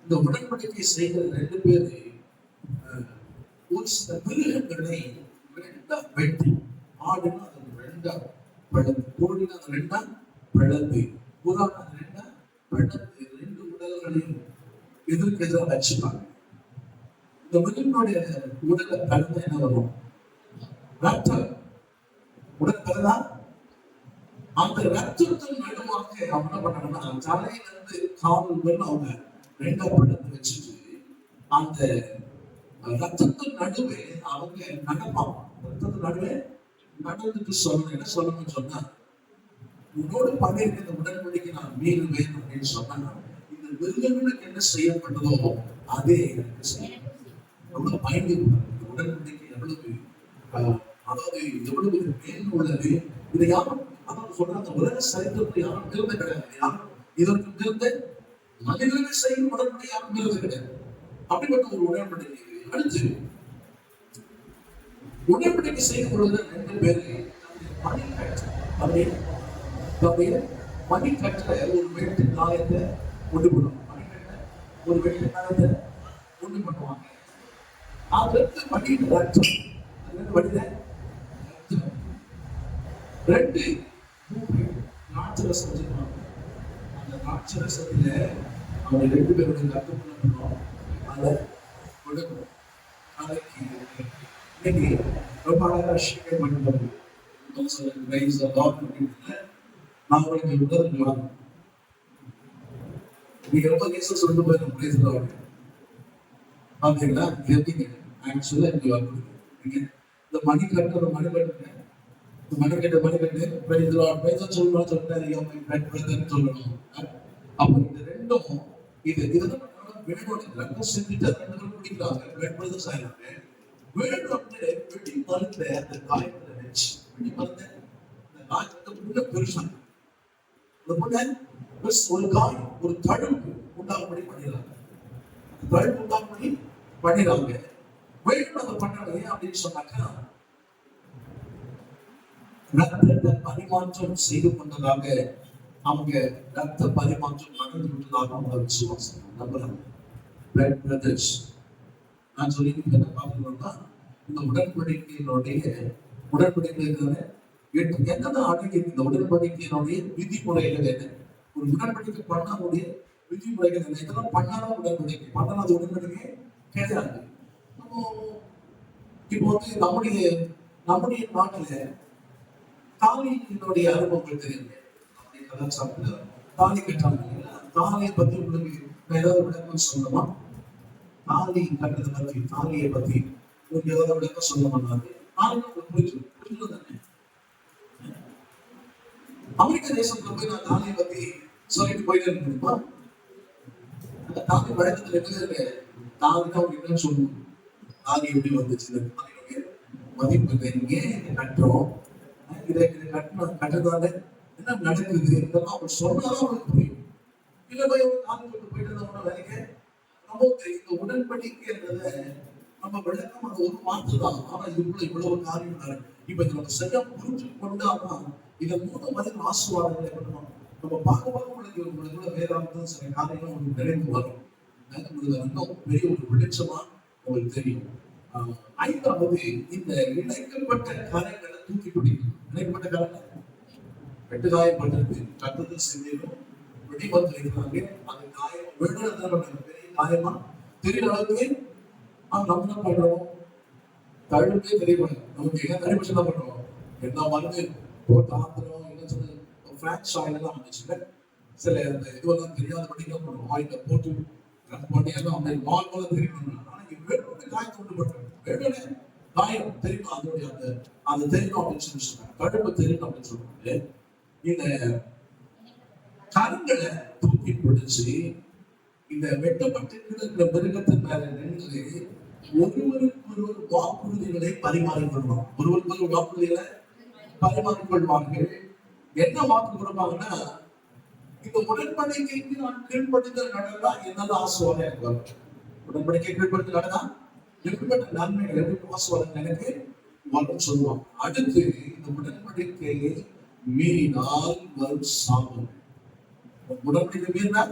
இந்த உடன்படிக்கை செய்கிற 2 பேரு ஒரு சில மிருகங்களை 2ஆ வெட்டி, ஆடுனா அது 2ஆ பிளந்து, கோழினா அது ரெண்டா பிளந்து, புறானா அது ரெண்டா பிளந்து, ரெண்டு உடல்களையும் எதிர்க்கு எதிராக வச்சுப்பாங்க. இந்த மிருகங்களுடைய உடலை பிளந்தா என்ன வரும்? ரத்தம். உடல் பிறந்தா அந்த ரத்தத்தின் நடுவாக அவங்க என்ன பண்ணாங்கன்னா தலையில இருந்து கால் வரலும் அவங்க ரெண்டா பிளந்து வச்சுட்டு அந்த ரத்தத்தின் நடுவே அவங்க நடப்பாங்க. ரத்தத்தின் நடுவே நடந்துட்டு சொல்லணும். என்ன சொல்லணும்னு சொன்னா, உன்னோடு பண்ணிருக்க இந்த உடன்படிக்கை நான் மீறுவேன் அப்படின்னு சொன்னா, இந்த மிருகங்களுக்கு என்ன செய்யப்பட்டதோ அதே எனக்கு செய்யும். எவ்வளவு பயந்து இந்த உடன்படிக்கை எவ்வளவு அதாவது எவ்வளவு மேல் உள்ளது. இதை யாரும் அதாவது சொல்றாங்க, உலக சரித்திரத்தை யாரும் திருந்த கிடையாது. யாரும் இதற்கு திருந்த மனிதர்கள் செய்யும் உடன்படிக்கை யாரும் திருந்த கிடையாது. அப்படிப்பட்ட ஒரு உடன்படிக்கை. அடுத்து உடன்படிக்கை செய்யும் பொழுது ரெண்டு பேரு மணிக்கட்டுல ஒரு வெட்டு காயத்தை கொண்டு போடுவாங்க. மணிக்கட்டுல ஒரு வெட்டு காயத்தை கொண்டு பண்ணுவாங்க. அதுக்கு மணியின் ரத்தம், வடித ரெண்டு ராட்சரசம் வச்சிருப்பாங்க. அந்த ராட்சரசத்துல அவங்க ரெண்டு பேருடைய ரத்தம் என்ன பண்ணுவோம், அதை கொடுக்கணும். நாளைக்கு இன்னைக்கு ரொம்ப அழகா ஷேர் பண்ணுறது நான் உங்களுக்கு உதவுங்களா? நீங்க ரொம்ப கேச சொல்லிட்டு போயிருக்கோம் பிரைஸ் பாத்தீங்களா? எப்படிங்க ஆக்சுவலா இங்க வரீங்க இந்த மணிக்கட்டு மணிக்கட்டு பிரைஸ் சொல்லணும் சொல்லணும். அப்ப இந்த ரெண்டும் இது இதுதான் வேணும். ரெண்டும் செஞ்சுட்டு ரெண்டு பேரும் பிடிக்கிறாங்க. வேணும் ஆயிருக்கு. வேணும் வந்து வெட்டி மருந்த அந்த காயத்துல வச்சு வெட்டி மருந்த அந்த காயத்தை முன்ன பெருசாங்க. ஒரு காயம் ஒரு தழும்பு உண்டாகும்படி பண்ணிடுறாங்க. தழும்பு உண்டாகும்படி பண்ணிடுறாங்க. வேணும் அதை பண்ணாங்க அப்படின்னு சொன்னாக்கா, ரத்தத்தை பரிமாற்றம் செய்து கொண்டதாக அவங்க ரத்த பரிமாற்றம் நடந்து விட்டதாக அவங்க விசுவாசம் நம்புறாங்க. நான் சொல்லி என்ன பார்க்கணும்னா, இந்த உடன்படிக்கையினுடைய என்னதான் அடங்கி இந்த உடன்படிக்கையினுடைய விதிமுறைகள் என்ன, ஒரு உடன்படிக்கை பண்ணாவுடைய விதிமுறைகள் என்ன, இதெல்லாம் பண்ணாதான் உடன்படிக்கை, பண்ணாத உடன்படிக்கை கிடையாது. இப்போ வந்து நம்முடைய நாட்டுல தாலியினுடைய அனுபவங்கள் தெரியுங்க. நம்முடைய கலாச்சாரத்துல தாலி கட்டாங்க. தாலியை பத்தி உங்களுக்கு ஏதாவது விளக்கம் சொல்லணுமா? தாலி கட்டுறதை பத்தி, தாலியை பத்தி உங்களுக்கு ஏதாவது விளக்கம் சொல்லணும்னா புரிஞ்சு தானே. அமெரிக்க தேசத்துல போய் நான் தாலியை பத்தி சொல்லிட்டு போயிட்டே இருக்கணுமா? அந்த தாலி வழக்கத்துல என்ன தாலினா அவங்க என்ன சொல்லணும், தாலி எப்படி வந்துச்சு, தாலியுடைய மதிப்பு ஏன் கட்டுறோம், இதை கட்டுறதால என்ன நடக்குது, இதெல்லாம் அவங்க சொன்னாதான் அவங்களுக்கு புரியும். இல்ல போய் ஒரு தாலி கொண்டு போயிட்டு இருந்தோம்னா வேலைக்கு நமக்கு இந்த உடன்படிக்கைன்றத நம்ம விளக்கம் அது ஒரு வார்த்தை தான். ஆனா இதுக்குள்ள இவ்வளவு காரியம் நடக்கும். இப்ப இதை நம்ம சரியா புரிஞ்சு கொண்டாதான் இதை மூணு மதிப்பு ஆசீர்வாதங்களை பண்ணுவோம். நம்ம பார்க்க உங்களுக்கு வேதாந்தம் சில காரியங்கள் உங்களுக்கு நிறைந்து வரும். இன்னும் பெரிய ஒரு வெளிச்சமா உங்களுக்கு தெரியும். ஐந்தாவது, இந்த இணைக்கப்பட்ட காரியங்களை தூக்கி பிடிக்கும். இணைக்கப்பட்ட காரியங்கள் வெட்டு காயப்பட்டிருக்கு, கட்டத்தில் செஞ்சிடும், வெடிமருந்து வைக்கிறாங்க. அந்த காயம் விழுறது பெரிய காயமா தெரியற அளவுக்கு நம்ம என்ன பண்றோம், தழும்பே தெரியப்படும். நமக்கு என்ன தனிப்பட்சம் தான் பண்ணுவோம், என்ன மருந்து போட்டு ஆத்திரம் என்ன சொன்ன ஃபிராக்ஸ் ஆயில் எல்லாம் வந்துச்சுல, சில அந்த இதுவெல்லாம் தெரியாதபடி என்ன பண்ணுவோம், ஆயில போட்டு கட் பண்ணி எல்லாம் வந்து மால் போல தெரியணும். ஆனா வேணும் காயத்தை உண்டு பண்றோம், வேணும் காயம் தெரியும், அதனுடைய அந்த தெரியணும் அப்படின்னு சொல்லி சொன்னாங்க. தழும்பு தெரியணும் அப்படின்னு சொல்றாங்க. இந்த கருங்களை தூக்கி பிடிச்சு இந்த வெட்டப்பட்டிருக்கிற மிருகத்தின் மேல நின்று ஒருவருக்கு வாக்குறுதிகளை பரிமாறிக்கொள்வாங்க. ஒருவருக்கு வாக்குறுதிகளை பரிமாறிக்கொள்வார்கள். என்ன வாக்கு கொடுப்பாங்கன்னா, இந்த உடன்படிக்கைக்கு நான் கீழ்படுத்த நடந்தா என்னதான் ஆசுவாங்க எனக்கு வரும். உடன்படிக்கை கீழ்படுத்த நடந்தா எப்படிப்பட்ட நன்மைகள் எப்படி ஆசுவாங்க எனக்கு வரும் சொல்லுவாங்க. அடுத்து இந்த உடன்படிக்கையை மீறினால் வரும் சாபம். உடன்படிக்கை மீறினா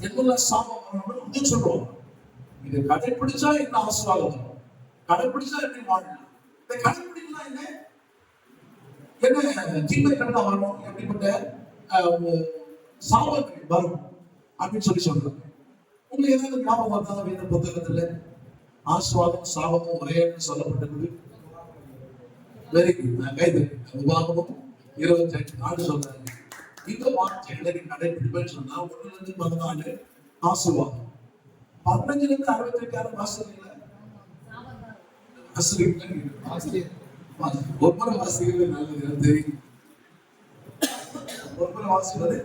என்ன சாபம் வரணும்னு சொல்லுவாங்க. இதை கடைபிடிச்சா என்ன ஆசீர்வாதம் வரும், கடைபிடிச்சா எப்படி வாழலாம், இதை கடைபிடிக்கலாம் என்ன என்ன தீமை கண்டா வரணும், எப்படிப்பட்ட சாபங்கள் வரும் அப்படின்னு சொல்றாங்க. உங்களுக்கு ஏதாவது ஞாபகம் வந்தா வேத புத்தகத்துல ஆசீர்வாதம் சாபமும் ஒரே சொல்லப்பட்டிருக்கு? Very good. நான் கைது உபாகமும் 25 சொல்றாங்க. இந்த வார்த்தைகளை நீங்க நடைபெறுவேன்னு சொன்னா 1-14 ஆசீர்வாதம், 15-68 வாசகங்கள் ஒவ்வொரு வாசிக்கிறது நல்லது தெரியும். ஒவ்வொரு வாசிக்கிறது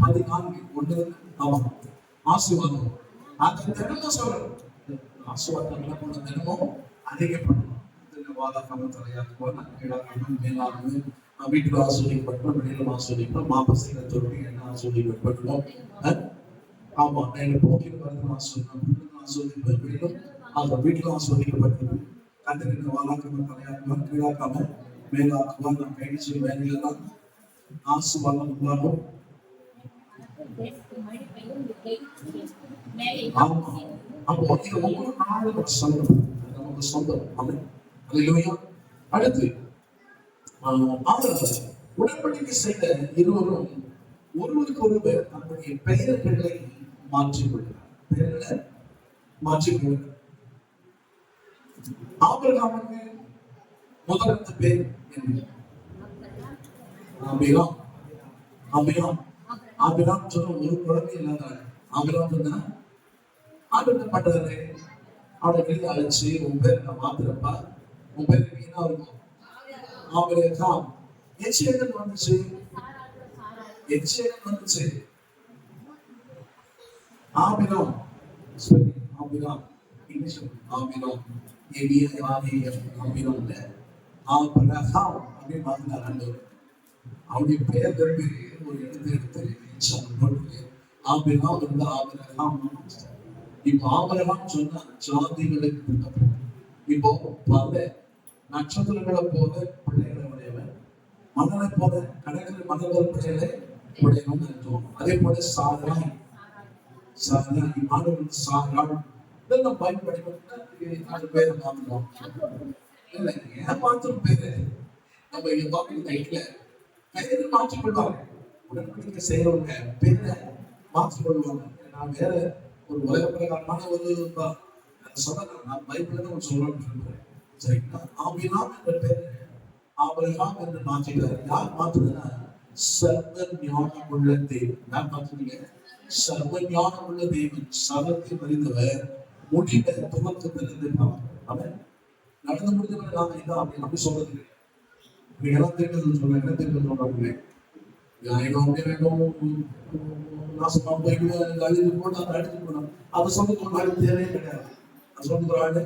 14 ஆமா ஆசீர்வாதம். அந்த தினமும் சொல்லணும், ஆசீர்வாதம் என்ன பண்ண தினமும் அதிகப்படணும். வீட்டுல ஆஸ்வதிக்கப்பட்டோம், வெளியில ஆஸ்வதிப்போம், மாப்பசைகளை தொட்டி என்ன ஆஸ்வதிக்கப்பட்டோம். ஆமா எங்க போக்கில் வரணும் ஆஸ்வதிப்பேன், வெளியிலும் அந்த வீட்டிலும் ஆஸ்வதிக்கப்பட்டது. கண்டிப்பா வாழாக்காம தலையாக்காம கீழாக்காம மேலாக்குவா நம் கைது வேலையெல்லாம் ஆசீர்வாதம் உண்டாகும். அப்போ நீங்க ஒவ்வொரு நாளும் சொல்லணும், நமக்கு சொந்தம். அல்லேலூயா. அடுத்து உடன்படிக்கை செய்த இருவரும் ஒருவருக்கு ஒருவர் தன்னுடைய பெயர்களை மாற்றிக்கொள்கிறார். பெயர்களை மாற்றிக்கொள்கிறார். ஆபிரகாமுக்கு முதல் பேர் என்ன? ஆபிராம். ஆபிராம். ஆபிராம் சொன்ன ஒரு குழந்தை இல்லாத ஆபிராம் சொன்னா ஆபிரகாம் பண்றாரு. அவனை வெளியே அழைச்சு உன் பேர் நான் மாத்திரப்பா, உன் பேர் என்ன இருக்கும்? ஆபிரகாம். எச்சேகன் வந்துச்சு, எச்சேகன் வந்துச்சு. ஆபிராம் ஆபிராம் இங்கிலீஷ் ஆபிராம் ஆபிராம் ஆபிரகாம் அப்படின்னு மாத்தினார். அவனுடைய பெயர் திரும்பி ஒரு இடத்தை எடுத்து ஆபிராம் இருந்து ஆபிரகாம். இப்ப ஆபிரகாம் சொன்னா ஜாதிகளுக்கு இப்போ பல நட்சத்திரங்களை போல பிள்ளைகளை உடையவன், மணலை போல கடற்கரை மணல்கள் பிள்ளைகளை உடையவன் அர்த்தம். அதே போல சாராய் மாணவர்கள் சாராள் இதெல்லாம் பயன்படுத்தி பேரை மாற்றலாம். இல்லை ஏன் மாத்திரம் பேரு நம்ம லைட்ல பெயரை மாற்றிக்கொள்வாங்க. உடன்படிக்கை செய்யறவங்க பேரை மாற்றிக்கொள்வாங்க. நான் வேற ஒரு உலக பிரகாரமான ஒரு சொல்லலாம், நான் பைபிள் தான் சொல்லணும்னு சொல்றேன். சரிங்களா? ஆபிராம் என்ற பேர் ஆபிரகாம் என்று மாற்றிக்கிறார். யார் மாற்றுதுன்னா சர்வ ஞானம் உள்ள தேவன். யார் மாற்றுறீங்க? சர்வ ஞானம் உள்ள தேவன். சர்வத்தை அறிந்தவர், முடிவை துவக்கத்திலிருந்து அவன் நடந்து முடிஞ்சவரை நாம இதான் அப்படி சொல்றது. எல்லாம் தெரிஞ்சது சொல்றேன், என்ன தெரிஞ்சது சொல்றாங்க. நாசமா போயிடுவேன், அழிஞ்சு போனா அடிச்சு போனோம். அதை சொல்லிட்டு ஒரு நாள் தேவையே கிடையாது. அது சொல்லிட்டு ஒரு ஆளு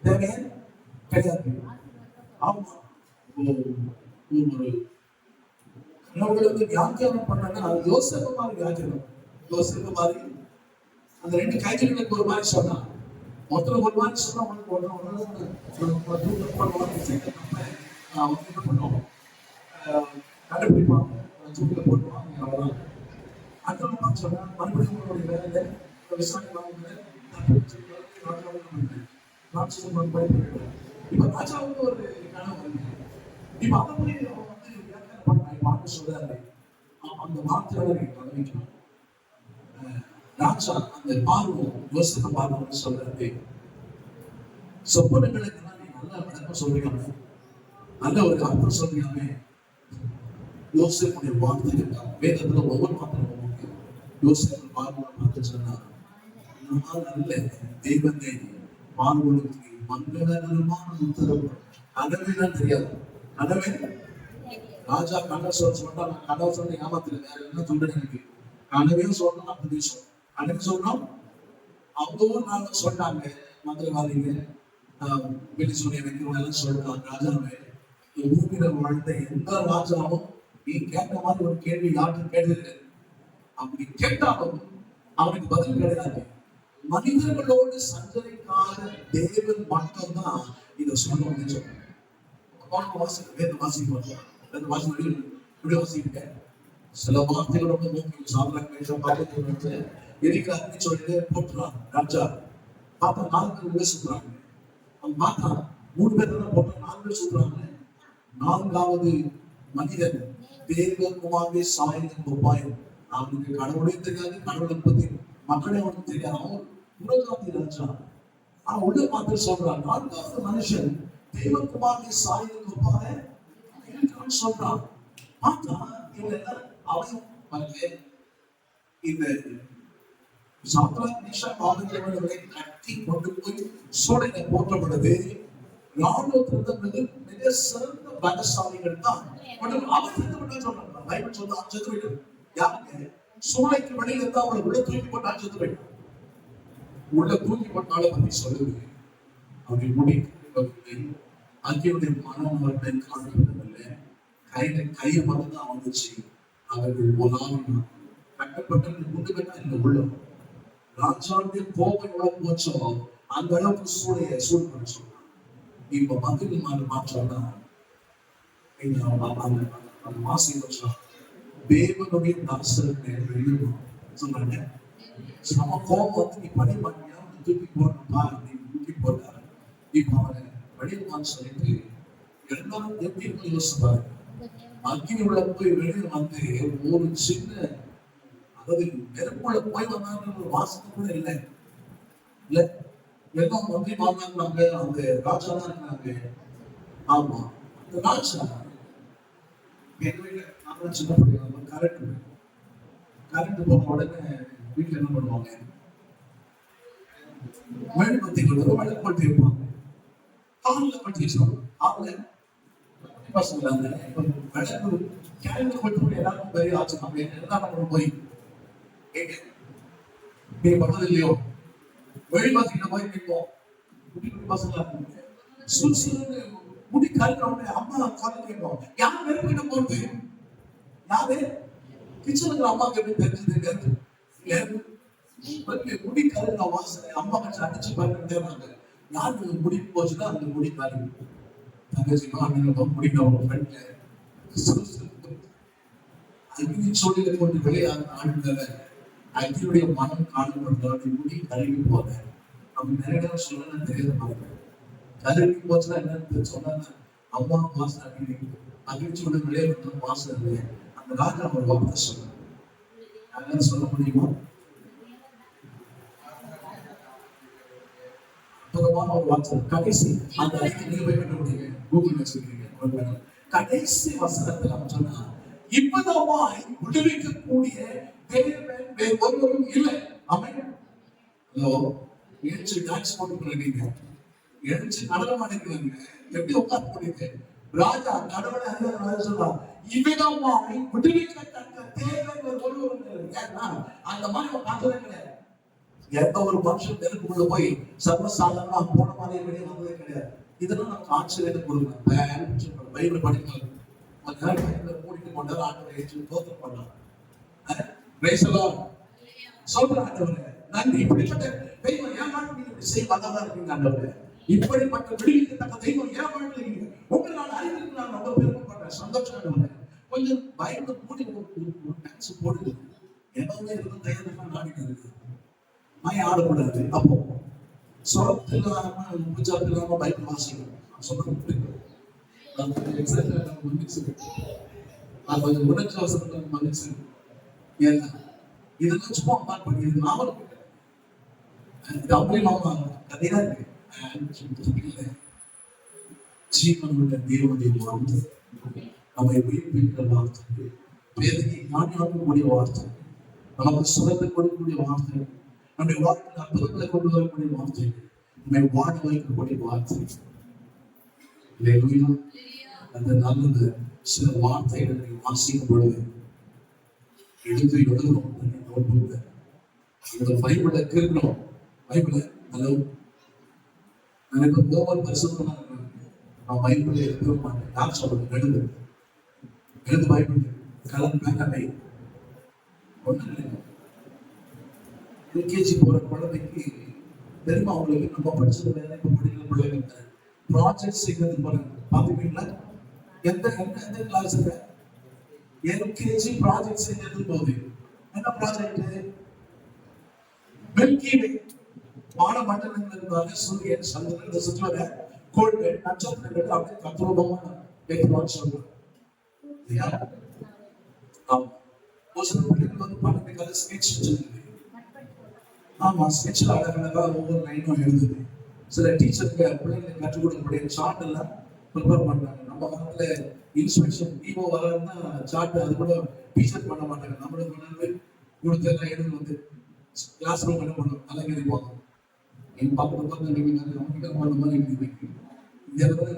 தேவையே கிடையாது. ஆமா ஒரு கடவுளுக்கு வியாக்கியானம் பண்ணா யோசனை மாதிரி வியாக்கியானம். யோசனை மாதிரி அந்த ரெண்டு காய்ச்சல்களுக்கு ஒரு மாதிரி சொன்னா, மொத்தம் ஒரு மாதிரி சொன்னா என்ன பண்ணுவோம், கண்டுபிடிப்பாங்க, தூக்கில போட்டுவாங்க. அவ்வளவுதான். அடுத்த பார்த்து சொன்னா மறுபடியும் உங்களுடைய வேலை விவசாயம் இப்ப ராஜாவுக்கு ஒரு கனவு. இப்ப அதை போய் அவன் வந்து வியாக்கியானம் பண்ண பார்த்து சொல்றாரு. அந்த வார்த்தையாளரை கவனிக்கணும். ராஜா அந்த பார்வம் யோசனை பார்வம் சொல்றது, சொப்பனங்களுக்கு நீ நல்ல விளக்கம் சொல்றீங்க, நல்ல ஒரு அர்த்தம் சொல்றீங்க. யோசனையுடைய வார்த்தைகள் வேதத்துல ஒவ்வொரு மாத்திரம் முக்கியம். யோசனை பார்வம் பார்த்து சொன்னா நல்ல தெய்வத்தை பார்வனுக்கு மங்களகரமான உத்தரவு. கனவேதான் தெரியாது. கனவே ராஜா கனவு சொல்லிட்டா நான் கனவு சொன்ன ஏமாத்துல வேற என்ன சொல்றேன். எனக்கு கனவையும் சொல்லணும், அப்படி சொல்லணும். கனவு சொன்னோம் அவங்களும் நானும் சொன்னாங்க. மந்திரவாதிங்க வெளி சொல்லி வைக்கிறவங்க எல்லாம் சொல்றாங்க. ராஜாவே பூமியில வாழ்ந்த எந்த ராஜாவும் நீ கேட்ட மாதிரி ஒரு கேள்வி யாருக்கும் கேட்டது. அப்படி கேட்டாலும் அவனுக்கு பதில் கிடையாது. மனிதர்களோடு சஞ்சரிக்காத தேவன் மட்டும்தான் இதை சொல்ல முடியும். சில வார்த்தைகள் ரொம்ப முக்கியம். சாப்பிட எரிக்காருன்னு சொல்லிட்டு போட்டுறாங்க. ராஜா பார்த்தா 4 பேர் உள்ள சுத்துறாங்க. அவன் பார்த்தா 3 பேர் தான் போட்டா 4 பேர் சுத்துறாங்க. நான்காவது மனிதன் தேவகுமாரே சாயலின் ஒப்பாயும். அவனுக்கு கடவுளே தெரியாது, கடவுளை பத்தி மக்களே அவனுக்கு தெரியாது. அவன் புறஜாதி ராஜா. ஆனா உள்ள பார்த்து சொல்றான், நான்காவது மனுஷன் தேவகுமாரே சாயலின் ஒப்பாக இருக்கிறான்னு சொல்றான். பார்த்தா இவங்க எல்லாரும் அவன் வந்து இந்த சாத்ராக் மேஷாக் ஆபேத்நேகோவை கட்டி கொண்டு போய் சூளையில போட்டப்படுது. ராணுவத்திலிருந்து மிக சிறந்த பலசாலிகள் தான் அவர் செத்து விட்டான்னு சொல்றாங்க. பைபிள் சொல்ல அவன் செத்து போயிட்டான். யாருங்க? சூளைக்கு வெளியில இருந்து அவளை உள்ள தூக்கி போட்டான், செத்து போயிட்டான். உள்ள தூக்கி போட்டால பத்தி சொல்லுது. அவருடைய முடி அங்கேயுடைய மனம் அவர்களை காண்பதில்லை. கையை மட்டும் தான் வந்துச்சு. அவர்கள் உலாவினார். கட்டப்பட்ட முண்டு கட்ட இந்த உள்ளம் ராஜாவுடைய கோபம் எவ்வளவு போச்சோ அந்த அளவுக்கு சூடு பண்ண சொன்னான். இப்ப மதுரை மாற்றம்னா மாசி வருஷம் தேவனுடைய தாசர்கள் சொன்னாங்க. சம கோபம் வந்து நீ பணி பண்ணியா தூக்கி போடணும்பா, நீ தூக்கி போட்டாரு. இப்ப அவனை வெளியமான்னு சொல்லிட்டு எல்லாரும் எப்படி யோசிப்பாரு. அக்னி உள்ள போய் வெளியே வந்து ஒரு சின்ன, அதாவது நெருப்புள்ள போய் வந்தாங்க ஒரு வாசனை கூட இல்லை. இல்ல எல்லாம் மந்திரி மாமனாங்க, அந்த ராஜா தான் இருக்கிறாங்க. ஆமா, அந்த ராஜா எங்க வீட்டுல நான் சின்ன பிள்ளைங்க கரண்ட் போன உடனே வீட்டுல என்ன பண்ணுவாங்க, மேல்பத்திகள் விளக்கு பற்றி வைப்பாங்க. ஹால்ல பற்றி வச்சுருவாங்க. ஹால்ல பசங்க விளக்கு கேலண்டர் பற்றி எல்லாருக்கும் பெரிய ஆச்சு. நம்ம என்ன போய் நீ பண்ணது இல்லையோ வெளிவாசிக்கிட்ட போய் நிற்போம். குட்டி குட்டி பசங்களா சுறுசுறுன்னு முடி கருக்கிறவங்க அம்மா கால கேட்போம். யார் நெருப்பிட்ட போறது? யாரு? கிச்சனுக்கு அம்மாவுக்கு எப்படி தெரிஞ்சது? முடி கருகிற வாசனை அம்மா கட்சி அடிச்சு பார்த்துட்டே இருந்தாங்க. யாருக்கு முடி போச்சுன்னா அந்த முடி கரு தங்கச்சிமா அண்ணன் முடிக்கிறவங்க ஃப்ரெண்ட்ல அக்னி சோழில கொண்டு விளையாட ஆடுதல அக்னியுடைய மனம் காணப்படுறது முடி கருகி போத அப்படி நிறைய நேரம் சொல்லணும்னு தெரியாத பாருங்க. கருகி போச்சுன்னா என்னன்னு சொன்னா அம்மா வாசனை அக்னி சோழ விளையாடுற வாசனை இல்லை. அந்த ராஜா ஒரு வார்த்தை சொன்னார். யாரும் சொல்ல முடியுமா? அற்புதமான ஒரு வார்த்தை. கடைசி அந்த அறிக்கை நீங்க போய் கண்டுபிடிங்க, கூகுள் வச்சிருக்கீங்க. கடைசி வசனத்துல அவன் சொன்னா, இப்பதாய் விடுவிக்கக்கூடிய தேவன் வேறு ஒருவரும் இல்லை. ஆமென். ஹலோ, எழுச்சி டான்ஸ் போட்டு இருக்கீங்க, எழுச்சி நடனம் அடைக்கிறீங்க, எப்படி உட்கார்ந்து போறீங்க? ராஜா கடவுளை அறியாத சொல்றான், இவ்விதமாய் விடுவிக்கத்தக்க தேவன் வேறு ஒருவரும் இல்லை. ஏன்னா அந்த மாதிரி பார்த்ததே கிடையாது. எந்த ஒரு மனுஷன் நெருப்புக்குள்ள போய் சர்வசாதாரணமா போன மாதிரி வெளியே வந்ததே கிடையாது. இதெல்லாம் நமக்கு ஆச்சரியத்தை கொடுக்கணும். பைபிள் படிக்கலாம், கொஞ்ச நேரம் பைபிளை மூடிட்டு கொண்டாரு ஆண்டவரை ஏற்று தோற்றம் பண்ணலாம். சொல்ற ஆண்டவரே நன்றி, இப்படிப்பட்ட தெய்வம் என் வாழ்க்கை இப்படி செய்ய வந்ததா இருக்கீங்க ஆண்டவரே. இப்படிப்பட்ட விடுவிக்கத்தக்க தெய்வம் என் வாழ்க்கை உங்களால் அறிவிற்கு நான் ரொம்ப பெருமைப்படுறேன். சந்தோஷம் ஆண்டவரே. கொஞ்சம் பைபிளை மூடி ஒரு டான்ஸ் போடுது. எவ்வளவு இருக்கும் தைரியமா நாடிட்டு இருக்கு. மய ஆடக்கூடாது. அப்போ சொரத்து இல்லாம உபச்சாரத்து இல்லாம பைபிள் வாசிக்கணும். சொல்றேன் கொஞ்சம் உணர்ச்சி அவசரத்தை மன்னிச்சு. ஏன்னா இதெல்லாம் சும்மா அம்மான் பண்ணி இது நாவல் இது அப்படி மாமா கதையா இருக்கு. ஜீவன் உள்ள தேவனுடைய வார்த்தை, நம்மை உயிர்ப்பிக்கிற வார்த்தை, வேதனை ஞானியாக்கக்கூடிய வார்த்தை, நமக்கு சுரத்தை கொடுக்கக்கூடிய வார்த்தை, நம்முடைய வாழ்க்கையில் அற்புதங்களை கொண்டு வரக்கூடிய வார்த்தை, நம்மை வாழ வைக்கக்கூடிய வார்த்தை. அந்த நல்லது சில வார்த்தைகளை வாசிக்கும் பொழுது எடுத்து எழுதுறோம். பைபிள கேட்கிறோம். பைபிள ஹலோ எனக்கு கோவல் பரிசுத்தமா இருக்கிறாங்க. நான் பைபிள எழுத மாட்டேன். யார் சொல்றது? எழுது பைபிள் கலர் பேக்கை ஒண்ணு இல்லை. எல்கேஜி போற குழந்தைக்கு தெரியுமா அவங்களுக்கு நம்ம படிச்சது வேற, இப்ப படிக்கிற பிள்ளைங்க ப்ராஜெக்ட் செய்யறது பாருங்க. பாத்துக்கீங்களா? எந்த கிளாஸ் எல்கேஜி ப்ராஜெக்ட் செய்யறது போது என்ன ப்ராஜெக்ட்? மில்கி வே வான மண்டலங்கள் இருந்தாலும் சூரியன் சந்திரன் சுற்றுவர கோள்கள் நட்சத்திரங்கள் அப்படியே தத்ரூபமா கேட்கலாம்னு சொல்றேன் இல்லையா? ஆமா. ஒரு சில பிள்ளைகள் வந்து பாட்டுக்காக ஸ்கெட்ச் வச்சிருக்குது. ஆமா, ஸ்கெட்ச்ல அழகழகா ஒவ்வொரு லைனும் எழுதுது. சில டீச்சருக்கு பிள்ளைங்களுக்கு கற்றுக் கொடுக்கக்கூடிய சார்ட் எல்லாம் ப்ரிப்பேர் பண்றாங்க. நம்ம காலத்துல இன்ஸ்பெக்ஷன் டிஓ வராதுன்னா சார்ட் அது கூட டீச்சர் பண்ண மாட்டாங்க. நம்மளுக்கு கொண்டாந்து கொடுத்து எல்லாம் எழுதி வந்து கிளாஸ் ரூம் என்ன பண்ணும் அலங்கரிப்பாங்க. என் பக்கத்துல உட்கார்ந்து நீங்க அவங்க பண்ண மாதிரி எழுதி இந்த இடத்துல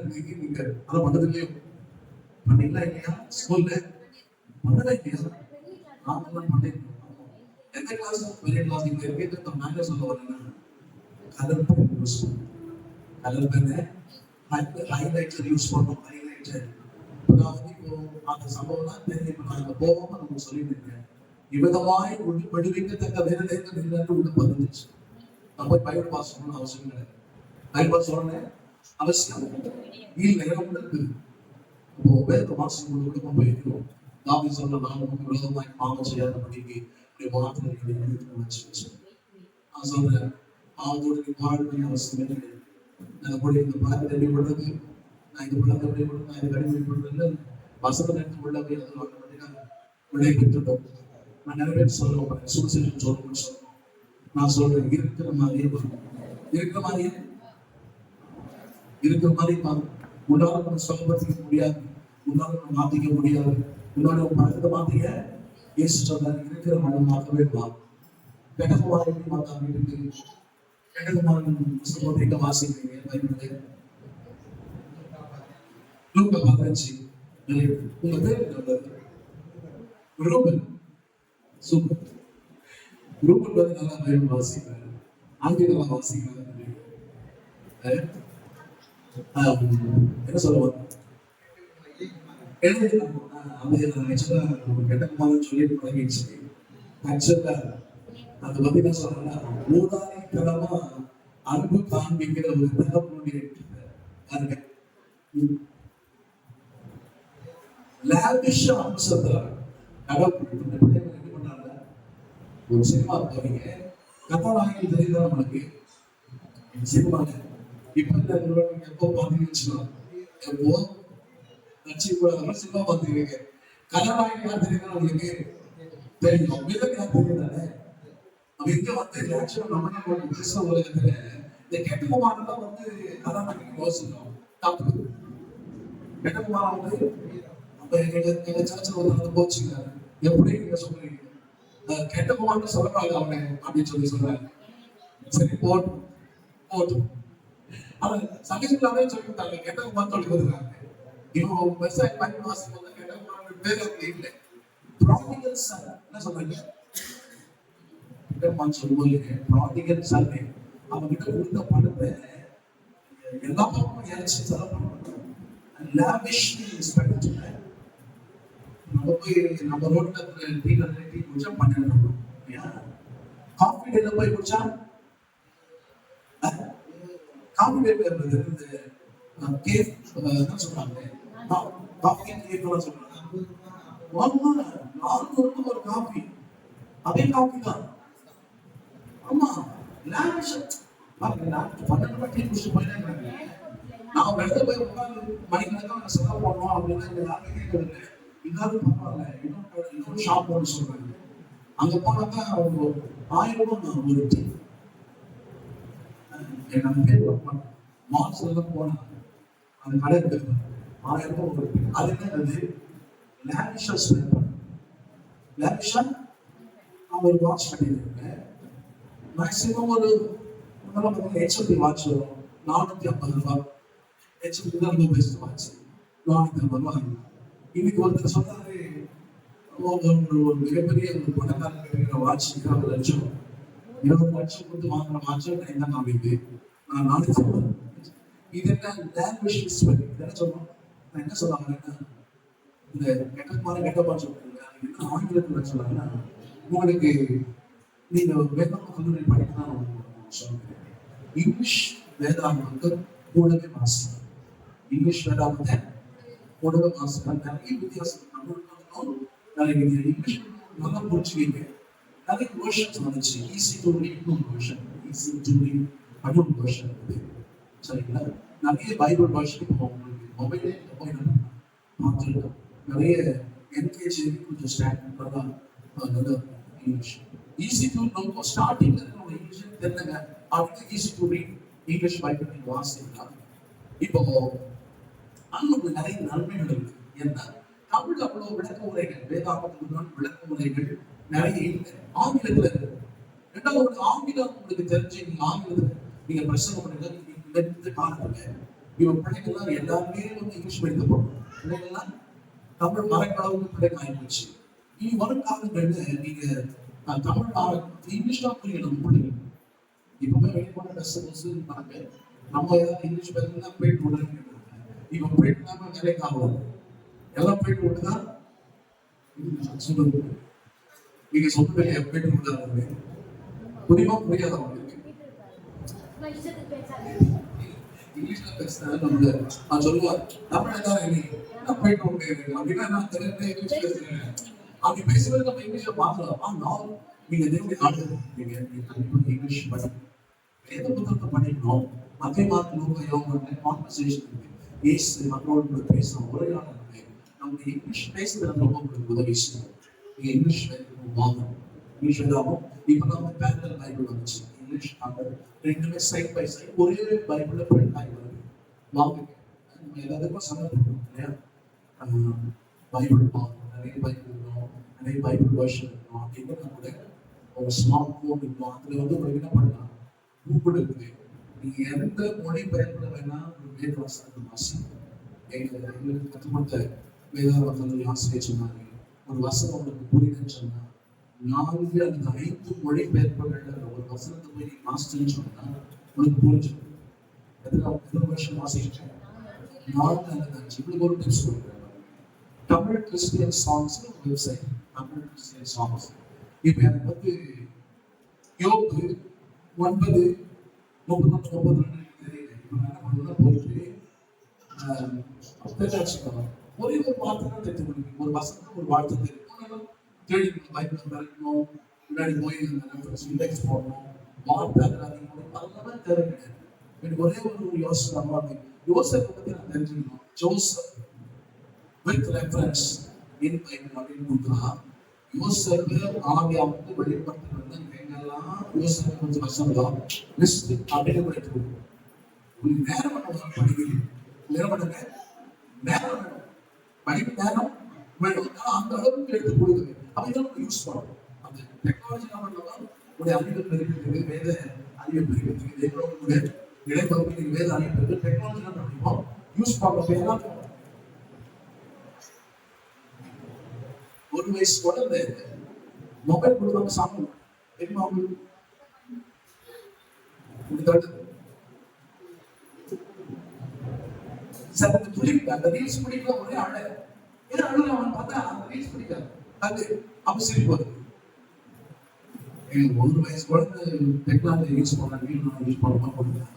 நீங்க அதை பண்ணது இல்லையோ பண்ணீங்களா இல்லையா? ஸ்கூல்ல பண்ணவே இல்லையா? நாமெல்லாம் பண்ணிருக்கோம். எந்த கிளாஸ் பெரிய கிளாஸ் நீங்க கேட்டு நாங்க சொல்ல வரேன்னா கலர் பென் யூஸ் பண்ணும். கலர் பெண்ணை ஹைலைட்டர் யூஸ் பண்ணும். ஹைலைட்டர் நான் வந்து இப்போ அந்த சம்பவம்லாம் தெரியும். நான் அங்க போகாம நம்ம சொல்லிட்டு இருக்கேன். இவ்விதமாய் விடுவிக்கத்தக்க வேலைகள் இல்லைன்னு உள்ள பதிஞ்சிச்சு. நம்ம போய் பைபிள் பாஸ் சொல்லணும்னு அவசியம் கிடையாது. பைபிள் பாஸ் சொல்லணும் அவசியம் இல்லை. இடம் இருக்குது. இப்போ வேத வாசம் குடும்பம் போயிருக்கிறோம். தாவி சொன்ன நான் நமக்கு விரோதமாய் பாவம் செய்யாதபடிக்கு வார்த்தைகளை வச்சு நான் சொல்றேன். அவங்களோட நீ பாடுபடி அவசியமே கிடையாது. நான் கூட இந்த பாட்டு அடிப்படுறது நான் இந்த பழத்தை அடிப்படுறது நான் இது அடிமைப்படுறது வசந்த நேரத்தில் உள்ளவே அது ஆட்டோமேட்டிக்காக விடை பெற்றுட்டோம். நான் நிறைய பேர் சொல்லுவோம் சுவிசேஷம் சொல்லணும்னு சொல்லுவோம். நான் சொல்றேன் இருக்கிற மாதிரியே இருக்கிற மாதிரியே இருக்கிற மாதிரி உன்னால நம்ம சுகப்படுத்திக்க முடியாது. உன்னால நம்ம மாத்திக்க முடியாது. உன்னோட பழக்கத்தை மாத்திக்க இயேசு சொன்னார் இருக்கிற மனம் மாற்றவே மாறும். கடகமாக எப்படி மாத்தாம இருக்கு? கடகமாக புத்தகத்தை வாசிக்கிறீங்க பைபிளை லூக்கா 15. உங்க பேர் நல்லது ரூபன். சூப்பர். ரூபன் வந்து நல்லா பைபிள் வாசிக்கிறாரு. ஆங்கிலம் வாசிக்கிறாரு. என்ன சொல்லுவாங்க எழுதிக்கலாம். கெட்டமான்னு சொல்லி பழகிடுச்சு. ஆக்சுவலா அது வந்து என்ன சொல்றேன்னா ஊதாரித்தனமா அன்பு காண்பிக்கிற ஒரு தகவலுடைய பாருங்க. லாவிஷ் அம்சத்துல கடவுள் என்ன பண்றாங்க? ஒரு சினிமா போறீங்க கதாநாயகி தெரியுதா நம்மளுக்கு சினிமால இப்ப எப்போ பாத்தீங்கன்னு வச்சுக்கலாம். எப்போ நச்சு கூட சினிமா பாத்துக்கிறீங்க கதாநாயகி யார் தெரியுதா நம்மளுக்கு தெரியும். வில்லன் யார் தெரியுதானே? அவ இங்க வந்து ஆக்சுவலா நம்ம கிறிஸ்தவ உலகத்துல இந்த கெட்டகுமாரெல்லாம் வந்து கதாநாயகி யோசிக்கிறோம் தப்பு. கெட்டகுமாரன் வந்து அப்ப எங்க சர்ச்சில் வந்து வந்து போச்சுக்கிறாரு. எப்படி நீங்க சொல்றீங்க கெட்டகுமார்னு சொல்றாங்க அவனை அப்படின்னு சொல்றாங்க. சரி போட்டு போட்டு அவன் சகிச்சுக்கலாமே சொல்லிவிட்டாங்க. கெட்டகுமார் சொல்லி கொடுக்குறாங்க. இவன் விவசாயம் பண்ணி வாசம் வந்து கெட்டகுமார் பேர் அப்படி இல்லை. ப்ராடிகல் சன் என்ன சொல்றாங்க? சொல்லும்போது ப்ராடிகல் சன் அவன் கிட்ட கொடுத்த பணத்தை எல்லா பக்கமும் இறைச்சி செலவு பண்ணுவாங்க. லாவிஷ்லி ஸ்பெண்ட். நம்ம போய் நம்ம ரோட்ல டீ குடிச்சா பண்ணிடணும். காஃபி டேல போய் குடிச்சா காஃபி டே இருந்து கேஃப் என்ன சொல்றாங்க? காஃபி கேஃப்லாம் சொல்றாங்க. 400 ஒரு காஃபி. அதே காஃபி தான். ஆமா லாவிஷ் பாருங்க. நான் 12 மணி டீ குடிச்சு போயிட்டேன். நான் இடத்துல போய் உட்காந்து மணிக்கணக்காக செலவு பண்ணோம் அப்படின்னா யாருமே கேட்கறது இதாவது பரவாயில்ல. இன்னொரு ஷாப் ஒன்று சொல்றாங்க. அங்க போனாக்கா அவங்க 1000 ரூபாய் ஒரு டீ. எனக்கு பேர் மால்ஸ்ல எல்லாம் போனா அந்த கடை இருக்கு 1000 ரூபாய் ஒரு டீ. அது என்னது? லாவிஷா ஸ்பெண்ட் பண்ண. லாவிஷா நான் ஒரு வாட்ச் பண்ணியிருக்கேன். மேக்சிமம் ஒரு ஹெச்எம்பி வாட்ச் வரும் 450 ரூபாய். ஹெச்எம்பி தான் ரொம்ப பெஸ்ட் வாட்ச் 450 ரூபாய். இன்னைக்கு ஒருத்தர் சொன்னாரு ஒரு மிகப்பெரிய ஒரு பணக்காரங்க வாட்ச் 20 லட்சம் 20 லட்சம் கொடுத்து வாங்குற வாட்ச் என்ன காமிக்குது? நான் நானே சொல்றேன். இது என்ன லாங்குவேஜ் என்ன சொல்றோம்? நான் என்ன சொல்றாங்கன்னா இந்த கெட்டமான கெட்டப்பான்னு சொல்றீங்க. என்ன ஆங்கிலத்தில் சொல்றாங்கன்னா உங்களுக்கு நீங்க வேதாந்த கல்லூரி படிக்கலாம் சொல்றேன். இங்கிலீஷ் வேதாந்தத்தை கூடவே வாசிக்கும். இங்கிலீஷ் வேதாந்தத்தை கூடவே வாசிக்கலாம். நிறைய வித்தியாசம் நிறைய இங்கிலீஷ் நல்லா புரிச்சுக்கிங்க. நிறைய வேர்ஷன்ஸ் வந்துச்சு. ஈஸி டு ரீட் ஒரு வேர்ஷன், ஈஸி டு ரீட் அது ஒரு வேர்ஷன் இருக்குது. சரிங்களா? நிறைய பைபிள் வேர்ஷன் இப்போ உங்களுக்கு மொபைலே போய் பார்த்துருக்கோம். நிறைய எல்கேஜி கொஞ்சம் ஸ்டாண்டர்ட் தான் நல்ல இங்கிலீஷ் ஈஸி டு நம்ம ஸ்டார்டிங்ல நம்ம இங்கிலீஷ் தெரிஞ்சுங்க. அவங்களுக்கு easy to read English Bible நீங்க வாசிக்கலாம். இப்போ நமக்கு நிறைய நன்மைகள் இருக்கு. என்ன தமிழ் அவ்வளவு விளக்க உரைகள் வேதாகமத்துக்கு விளக்க உரைகள் நிறைய இருக்கு. ஆங்கிலத்துல இருக்கு. ரெண்டாவது ஆங்கிலம் உங்களுக்கு தெரிஞ்சு நீங்க ஆங்கிலத்துல நீங்க பிரசங்கம் பண்ணுங்க. இந்த காலத்துல இவன் பிள்ளைகள்லாம் எல்லாருமே இங்கிலீஷ் மீடியத்துல போடணும். பிள்ளைகள்லாம் தமிழ் மறைப்பளவுக்கு பிள்ளைங்க ஆயிடுச்சு. இனி வரும் காலங்கள்ல நீங்க தமிழ் இங்கிலீஷ் தான் புரியணும் பிள்ளைங்க. இப்பவுமே வெளிப்பாடு கஷ்டம் இருப்பாங்க. நம்ம ஏதாவது இங்கிலீஷ் பேசுனா போயிட்டு விடுறேன். இப்ப போயிட்டு இல்லாம வேலைக்கு ஆகும். எல்லாம் போயிட்டு விட்டுதான் சொல்லுங்க. நீங்க சொல்லுங்க போயிட்டு விடாது புரியுமா புரியாத அவங்களுக்கு இங்கிலீஷ்ல பேசுறது நம்ம நான் சொல்லுவார் தமிழ் தான் நான் போயிட்டு விட்டேன் அப்படின்னா நான் தெரியல இங்கிலீஷ் பேசுறேன். அப்படி பேசுறது நம்ம இங்கிலீஷ்ல மாத்தலாம். நான் நீங்க தேவனுடைய ஆடு நீங்க இங்கிலீஷ் படி வேத புத்தகத்தை படிக்கணும். மத்திய மார்க் லூக்கா யோவான் கான்வர்சேஷன் இருக்கு. இயேசு மக்களோடு பேசணும் உரையாடல் இருக்கு. நம்மளுடைய இங்கிலீஷ் பேசுறது ரொம்ப உங்களுக்கு உதவி செய்யும். நீங்க இங்கிலீஷ் வாங்கணும். இங்கிலீஷ் வேதாவும் இப்ப நம்ம பேரல் பைபிள் வந்துச்சு. இங்கிலீஷ் தமிழ் ரெண்டுமே சைட் பை சைட் ஒரே பைபிள்ல பிரிண்ட் ஆகி வருது. வாங்குங்க. நம்ம எல்லாத்துக்கும் சம்மந்தப்படும் இல்லையா? பைபிள் வாங்கணும். நிறைய பைபிள் இருக்கணும். நிறைய பைபிள் வருஷன் இருக்கணும். அப்படின்னா கூட ஒரு ஸ்மார்ட் போன் இருக்கும். அதுல உங்களுக்கு என்ன பண்ணலாம்? கூகுள் இருக்குது. நீங்க எந்த மொழி பெயர்ப்பட வேணா ஒரு வேத வசனத்தை வாசிங்க. எங்களுக்கு கற்றுக் கொடுத்த வேதாவசனங்கள் ஆசிரியர் சொன்னாங்க, ஒரு வசனம் உங்களுக்கு புரியுதுன்னு சொன்னா 4 அல்லது 5 மொழி பெயர்ப்புகள்ல ஒரு வசனத்தை போய் நீங்க வாசிச்சுன்னு சொன்னா உங்களுக்கு புரிஞ்சிடும். எத்தனை வருஷம் வாசிச்சேன்? 4 அல்லது 5. உங்களுக்கு ஒரு டிப்ஸ் கொடுக்குறேன். Tamil Christian songs website. Tamil Christian songs இப்ப எனக்கு வந்து யோபு 9:31 போயிட்டு ஒரே ஒரு வார்த்தை தான் தெரிஞ்சு முடியும். ஒரு வசனம் ஒரு வார்த்தை தெரியும். தேடி பைபிள் திறக்கணும். முன்னாடி போய் இண்டெக்ஸ் போடணும். வார்த்தை அதெல்லாம் தேவை கிடையாது. எனக்கு ஒரே ஒரு யோசனை யோசனை பத்தி நான் தெரிஞ்சுக்கணும். Joseph with reference in Bible அப்படின்னு கொடுத்தா யோசேப்பு ஆவியாவுக்கு வெளிப்படுத்துறது எங்கெல்லாம் யோசேப்பு கொஞ்சம் வசனம் லிஸ்ட் அப்படின்னு படித்து உங்களுக்கு நேரம் பண்ண படிக்கிறீங்க. நேரம் பண்ணுங்க. நேரம் வேணும். படிப்பு நேரம் வேணும். அந்த அளவுக்கு எடுத்து கொடுக்குது. அப்ப இதெல்லாம் யூஸ் பண்ணணும். அந்த டெக்னாலஜி என்ன பண்ணலாம்? உடைய அறிவு பெருக்கிறதுக்கு வேத அறிவு பெருக்கிறதுக்கு எவ்வளவு இடைப்பகுதிக்கு வேத அறிவு பெருக்கு டெக்னாலஜி என்ன பண்ணிப்போம் யூஸ் பண்ண. ஒரு வயசு குழந்தை மொபைல் கொடுத்தாங்க சாப்பிடணும். தெரியுமா அவங்களுக்கு? அந்த ரீல்ஸ் பிடிக்கல ஒரே அழ. ஏன்னா அழுது அவன் பார்த்தா அந்த ரீல்ஸ் பிடிக்காது. அது அப்ப சிரிப்பு. ஒரு வயசு குழந்தை டெக்னாலஜி யூஸ் பண்ண யூஸ் பண்ணமா கொடுக்குறேன்.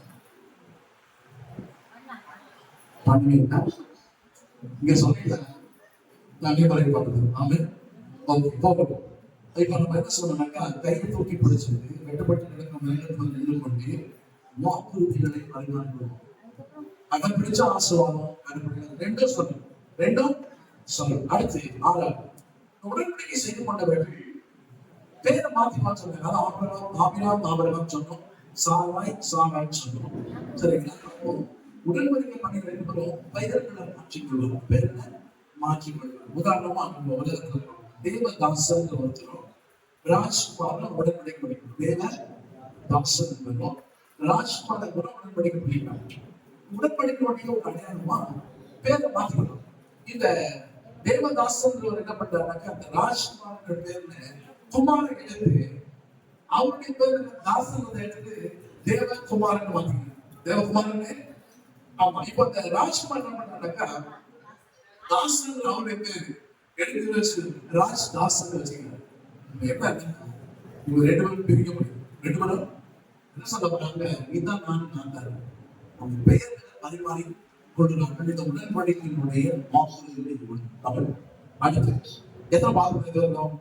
பண்ணுவீங்களா? இங்க சொல்லிட்டேன். நான் வரைக்கும் பார்க்குறது. ஆமே போகட்டும். இப்ப நம்ம என்ன சொல்லணும்னாக்கா கையை தூக்கி பிடிச்சது வெட்டப்பட்டு நடக்கும் மேலத்தில் நின்று கொண்டு வாக்குறுதிகளை பரிமாறுகிறோம். அதை பிடிச்ச ஆசீர்வாதம் கண்டுபிடிக்கிறது. ரெண்டும் சொல்லணும். அடுத்து 6வது உடன்படிக்கை செய்து கொண்டவர்கள் பேரை மாத்தி சொன்னாங்க. அதாவது ஆபிரகாம் சொன்னோம். சாராய் சொன்னோம். சரிங்களா? உடன்படிக்கை பண்ணி 2 பேரும் பெயர்களை மாற்றிக்கொள்ளும். பேர்களை மாற்றிக்கொள்ளும். உதாரணமா நம்ம உலகத்தில் தேவதாசன் ஒருத்தரும் ராஜ்குமார் உடன்படிக்கை பண்ணிக்கணும். தேவதாசன் ராஜ்குமார் உடன்படிக்கை பண்ணிக்கலாம். உடன்படிக்கையுடைய ஒரு அடையாளமா பேரை மாற்றிக்கணும். இந்த தேவதாசன் என்ன பண்றாருனாக்கா அந்த ராஜ்குமார் பேர்ல குமாரன் எழுது அவருடைய பேரு தாசன் எடுத்து தேவகுமாரன் மாத்திக்கணும். தேவகுமாரன். ஆமா. இப்ப இந்த ராஜ்குமார் என்ன பண்றாருனாக்கா தாசன் அவருடைய பேரு எடுத்து வச்சு ராஜ் தாசன் வச்சுக்கிறார். என்ன இவங்க 2 பேரும் பிரிக்க முடியும். 2 பேரும் என்ன சொல்ல போறாங்க? இதுதான் நான் தான் அவங்க பெயர்களை பரிமாறி கொள்கிறார்கள். இந்த உடன்படிக்கையினுடைய வாக்குறுதிகளை தமிழ். அடுத்து எத்தனை பாத்திரம் இருந்தோம்?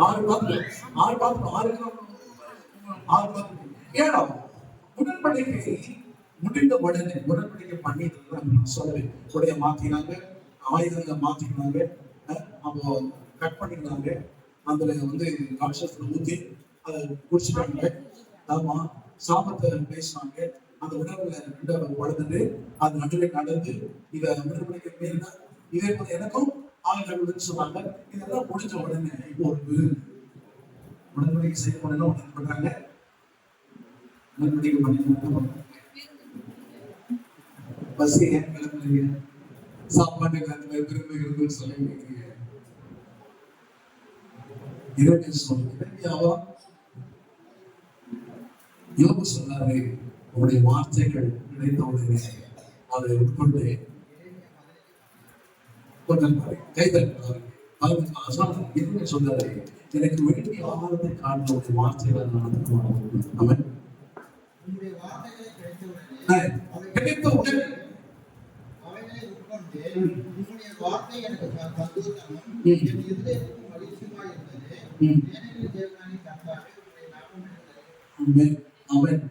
6 பாத்திரம். 7வது உடன்படிக்கை முடிந்த உடனே உடன்படிக்கை பண்ணிட்டு நான் சொல்லுவேன். உடைய மாத்தினாங்க, ஆயுதங்களை மாத்திக்கினாங்க, அப்போ கட் பண்ணிக்கிறாங்க, அதுல வந்து ராட்சசத்துல ஊத்தி அதை குடிச்சுட்டாங்க. ஆமா, சாபத்தை பேசினாங்க. அந்த உணவுல ரெண்டாவது வளர்ந்துட்டு அது நடுவே நடந்து இதை உடன்படிக்கை மீறினா இதே போல எனக்கும் ஆயுதங்கள் சொன்னாங்க. இதெல்லாம் முடிஞ்ச உடனே இப்போ ஒரு உடன்படிக்கை செய்ய போனா உடனே பண்றாங்க, உடன்படிக்கை பண்ணி பஸ் ஏன் கிளம்புறீங்க, சாப்பாட்டு காலத்துல திரும்ப இருக்குன்னு சொல்லி கேட்கிறீங்க. இரண்டு சொல்லுங்க. யோபு சொன்னாரு, உங்களுடைய வார்த்தைகள் கிடைத்த உடனே அதை உட்கொண்டு கைதட்டாரு. என்ன சொன்னாரு, எனக்கு வேண்டிய ஆகாரத்தை காண்ற ஒரு வார்த்தைகளை நான் கிடைத்த உடனே வார்த்தை எனக்கு அவன்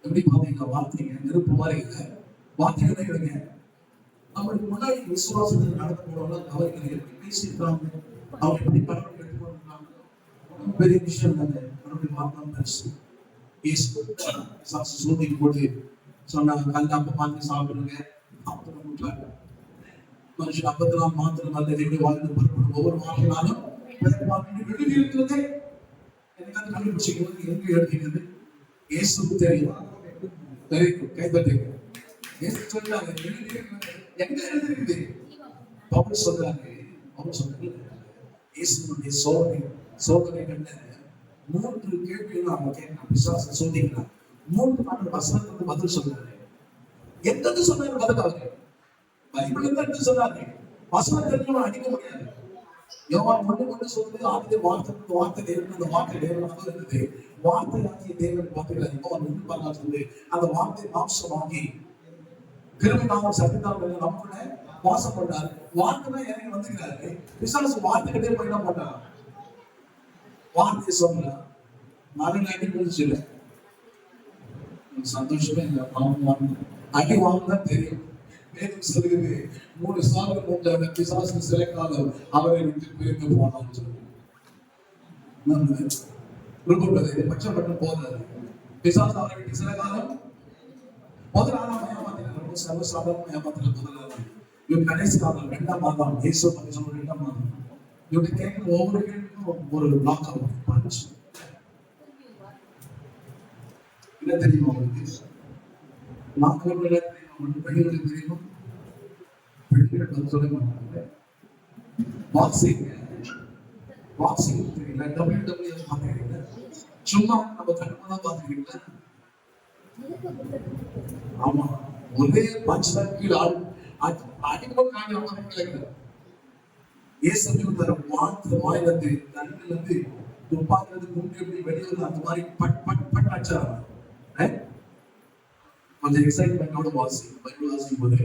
எப்படி பாத்தீங்கன்னா வார்த்தைங்க நெருப்பு மாதிரி இல்லை, வார்த்தைகளை எடுங்க. அவருக்கு முன்னாடி விசுவாசத்தில் நடந்து போனவங்க அவர்கள் எப்படி பேசியிருக்காங்க, அவங்க எப்படி கடவுள் எடுத்துக்கொண்டாங்க, பெரிய விஷயம் தானே. கடவுள் வார்த்தை பெருசு. சூதி போட்டு சொன்னாங்க, கல்ல அப்ப பார்த்து சாப்பிடுங்க, மனுஷன் அப்பத்தெல்லாம் மாத்திரம் நல்லது எப்படி வாழ்ந்து புறப்படும் ஒவ்வொரு வார்த்தைனாலும் எழுதி இருக்கிறதே எனக்கு அது கண்டுபிடிச்சிக்கிறது எங்க எழுதிக்கிறது இயேசு தெரியும். கைதட்டுங்க. இயேசு சொல்றாங்க எங்க எழுதிருக்குது. பவுல் சொல்றாரு, இயேசுடைய சோதனை கண்ட 3 கேள்விகளும் அவங்க கேட்கலாம். பிசாசை சோதிக்கிறார். 3 நாள் வசனத்துக்கு பதில் சொல்றாரு. எந்த சொன்னாரு பதில் அவரு பைபிள் எடுத்து சொன்னாரு. வசனம் தெரிஞ்சவன் அடிக்க முடியாது. யோவான் 1:1 சொல்றது, ஆதியிலே வார்த்தை தேவன், அந்த வார்த்தை தேவனாக இருந்தது, வார்த்தையாகிய தேவன் பார்த்தீங்களா. யோவான் 1:14 சொல்லுது, அந்த வார்த்தை மாம்சமாகி கிருபையாலும் சத்தியத்தாலும் நமக்குள்ள வாசம் பண்ணார். வார்த்தை தான் இறங்கி வந்துக்கிறாரு. பிசாசு வார்த்தை கிட்டே போய் என்ன பண்ணார், வார்த்தையை சொல்ல மரண அடி முடிச்சு இல்லை, சந்தோஷமே இல்லை. அடி வாங்கதான் தெரியும். மேலும் சொல்லுகிறது, 3 சாதம் உண்டான பிசாசு சில காலம் அவரை விட்டு பிரிந்து போனான்னு சொல்லி பட்சப்பட்டு போதாது. பிசாசு அவரை விட்டு சில காலம் முதலாளம் ஏமாத்தினார். சர்வசாதாரண ஏமாத்தின முதலாளம். இவர் கடைசி காலம் 2ஆம் மாதம் இயேசு 2ஆம் மாதம் இவங்க கேட்கிற ஒவ்வொரு கேள்விக்கும் ஒரு பிளாக் ஆகும். என்ன தெரியுமா உங்களுக்கு? நாங்கள் பெண்களுக்கு தெரியுமா? பெண்கள் சொல்ல மாட்டாங்க. பாக்ஸிங் தெரியல, WWE பாத்துக்கிறீங்களா? சும்மா நம்ம கண்மா தான் பாத்துக்கிறீங்களா? ஆமா, ஒரே பஞ்சா கீழே அடிப்படை காணி ஏசு வார்த்தை வாயிலிருந்து கண்ணிலிருந்து துப்பாக்கிலிருந்து குண்டு எப்படி வெளியே அந்த மாதிரி பட் பட் பட் அடிச்சா கொஞ்சம் எக்ஸைட்மெண்டோட பைபிள் வாசிக்கும் போது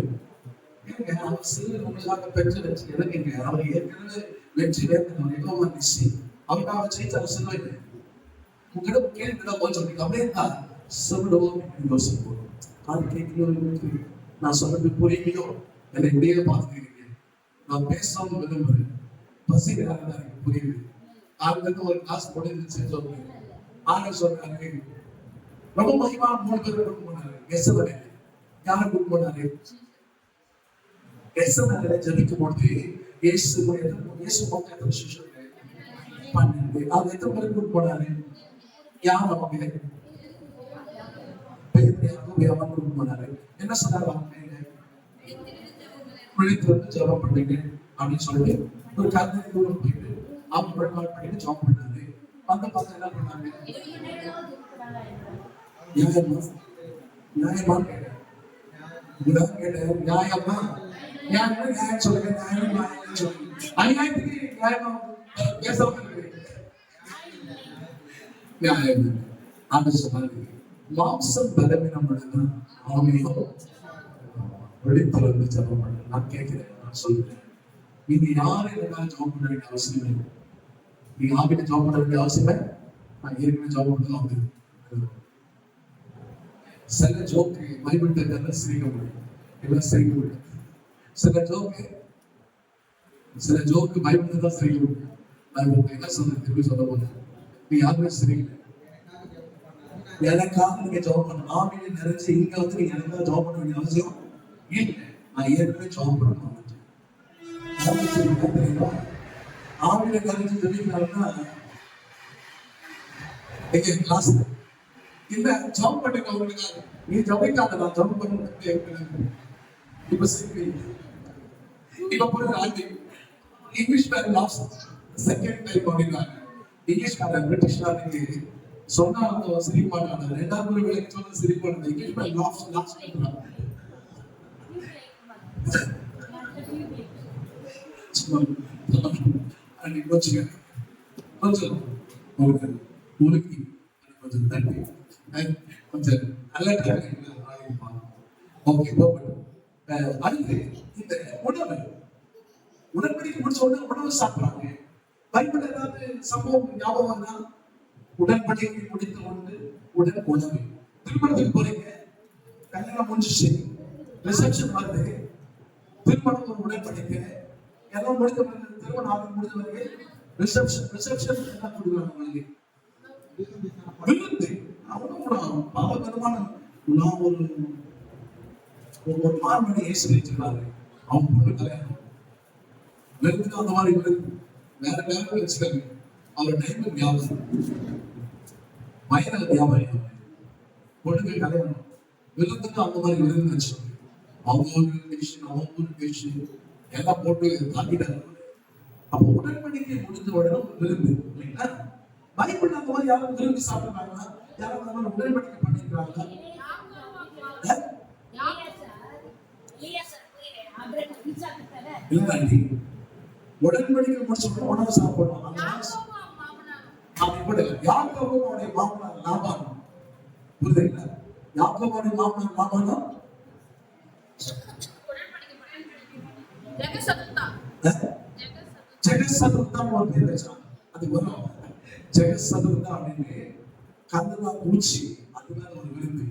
அவர் சிலர் உங்களுக்காக பெற்று வச்சு எதுக்குங்க, அவர் ஏற்கனவே வெற்றி அவருக்காக ஜெயிச்சாரு சொல்லுவாங்க. உங்ககிட்ட கேள்விதான் போய் சொல்றீங்க, அப்படியே தான் சொல்லுவோம் யோசிப்போம். அது கேட்கணும், நான் சொன்னது புரியுமையோ என்னை இப்படியே பார்த்துக்கிறீங்க. நான் பேசாம விரும்புறேன், பசிக்கிறாங்க எனக்கு புரியுது. ஆளுக்கு ஒரு கிளாஸ் முடிஞ்சிச்சு சொல்றேன். ஆளுநர் சொல்றாங்க, ரொம்ப மகிமான 3 பேர் கூட்டு போனாரு. எசவனை யாரை கூட்டு போனாரு? எசவனை ஜபிக்கும் பொழுது இயேசு எத்தனை சிஷ்யர்கள்? 12. அது எத்தனை பேர் கூட்டு போனாரு? யார் அவங்க? கூட்டு போனாரு. என்ன சொன்னாரு அவங்க? விழித்திருந்து ஜபம் பண்ணுங்க அப்படின்னு சொல்லிட்டு ஒரு கதை தூரம் போயிட்டு அவங்க வழிபாடு பண்ணிட்டு ஜபம் பண்ணாரு. அந்த பார்த்து என்ன பண்ணாங்க? நியாயமா கேட்டேன், நியாயமா நியாயம் சொல்லுங்க, நியாயம் சொல்லுங்க. அநியாயத்துக்கு நியாயமா பேசாம நியாயம் ஆண்டு சொன்னாரு. மாம்சம் பலவீனம் தான் ஆவியோ வெளித்திறந்து ஜபம் பண்ண. நான் கேட்கிறேன், நான் சொல்றேன், நீங்க யாரு எனக்காக ஜபம் பண்ண வேண்டிய அவசியம் இல்லை. நீங்க ஆவிட்டு ஜபம் பண்ண வேண்டிய அவசியம் இல்லை. நான் ஏற்கனவே ஜபம் பண்ணலாம் வந்து சில ஜோக்கு பைபிள் தெரிஞ்சாலும் சிரிக்க முடியும், எல்லாம் சிரிக்க முடியும். சில ஜோக்கு பைபிள் தான் சிரிக்க முடியும். நான் உங்களுக்கு என்ன சொல்ல திரும்பி சொல்ல போறேன், நீ யாருமே சிரிக்கல. எனக்காக நீங்க ஜாப் பண்ண ஆவியில நிறைஞ்சு இங்க வந்து நீங்க எனக்காக ஜாப் பண்ண வேண்டிய அவசியம் இல்லை. நான் ஏற்கனவே ஜாப் பண்ண தெரியுமா? ஆவியில நிறைஞ்சு தெரிவிக்கிறாங்கன்னா எங்க கிளாஸ் இல்ல ஜாப் பண்ணுங்க அவங்களுக்காக. நீ ஜபிக்காத, நான் ஜாப் பண்ண இப்ப சரி. இப்ப போய் aunty English man last second time அப்படின்னாங்க. இங்கிலீஷ்காரன் பிரிட்டிஷ்காரனுக்கு சொன்னா அவங்க சிரிக்க மாட்டாங்க, ரெண்டாவது முறை விலைக்கு சொன்ன சிரிப்பாங்க. இங்கிலீஷ் மேன் லாஸ்ட் பண்றாங்க. அன்னைக்கு வச்சுக்க கொஞ்சம் உருக்கி கொஞ்சம் தட்டி கொஞ்சம் நல்லா ஓகே போகட்டும். அடுத்து இந்த உணவு உடன்படிக்கை முடிச்ச உடனே உணவு சாப்பிடுறாங்க. பைபிள் ஏதாவது சம்பவம் ஞாபகம் தான்? உடன்படிக்கை முடித்த உடனே உடன் உணவு. திருமணத்துக்கு போறீங்க, கல்யாணம் முடிஞ்சிச்சு, ரிசப்ஷன் வருது, திருமணம் ஒரு உடன்படிக்கை எல்லாம் முடிஞ்ச பிறகு திருமணம் ஆகும் முடிஞ்ச பிறகு ரிசப்ஷன் என்ன கொடுக்குறாங்க உங்களுக்கு? விருந்து. அவனும் பாவகரமான நான் ஒரு மார்மணி ஏசி வச்சிருக்காரு, அவன் பொண்ணு கல்யாணம் விருந்துக்கு அந்த மாதிரி விருந்து வேற நேரம் வச்சுக்காங்க. அவர் டைம் ஞாபகம் வயதில் ஞாபகம் பொண்ணுக்கு கல்யாணம் விருந்துக்கு அந்த மாதிரி விருந்து வச்சுக்காங்க. அவங்க ஒரு பேச்சு எல்லாம் போட்டு தாக்கிட்டாங்க. அப்போ உடன்படிக்கை முடிஞ்ச உடனே விருந்து இல்லைங்களா? பைபிள் அந்த மாதிரி யாரும் விருந்து சாப்பிடுறாங்களா? யாரும் அந்த மாதிரி உடன்படிக்கை பண்ணிருக்காங்களா? இல்ல, உடன்படிக்கை முடிச்ச உடனே உணவு சாப்பிடணும். யாக்கோபும் அவருடைய மாமனார் லாபான், புரியுதுங்களா? யாக்கோபுடைய மாமனார் லாபான் ஜெகசதுர்தான் ஒரு பேர் வச்சான். அது வரும் ஜெகசதுர்தா அப்படின்னு கந்தெல்லாம் பூச்சி அதுதான் ஒரு விருந்து.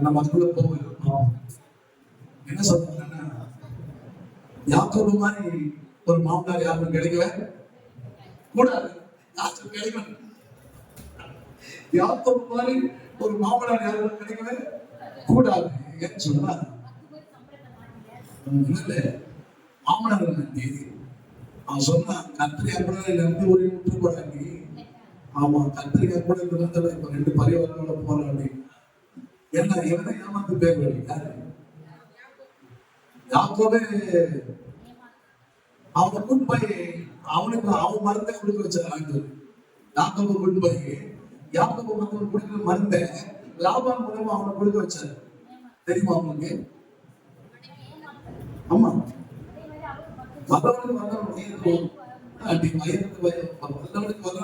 நம்ம அதுக்குள்ள போவோம். என்ன சொல்றாங்கன்னா, யாக்கோபு மாதிரி ஒரு மாமனார் யாரும் கிடைக்கவே கூடாது. யாரும் கிடைக்கணும். யாக்கோபு மாதிரி ஒரு மாமனார் யாரும் கிடைக்கவே கூடாது. ஏன்னு சொன்னா மாமனார் அவன் சொன்னா கத்திரிக்காய் கூட இருந்து ஒரு விட்டுப்படாங்க. ஆமா, கத்திரிக்காய் கூட இருந்ததுல இப்ப 2 பரிவாரோட போறாங்க. என்ன எவனை ஏமாத்து பேர் வழி யாரு? யாக்கோபே அவனை கொண்டு போய் அவனுக்கு அவன் மருந்தை கொடுக்க வச்சாரு. யாக்கோபு கொண்டு போய் யாக்கோபு மருத்துவம் கொடுக்கிற மருந்தை லாபான் மூலமா அவனை கொடுக்க வச்சாரு. தெரியுமா அவனுக்கு? ஆமா, வல்லவனுக்கு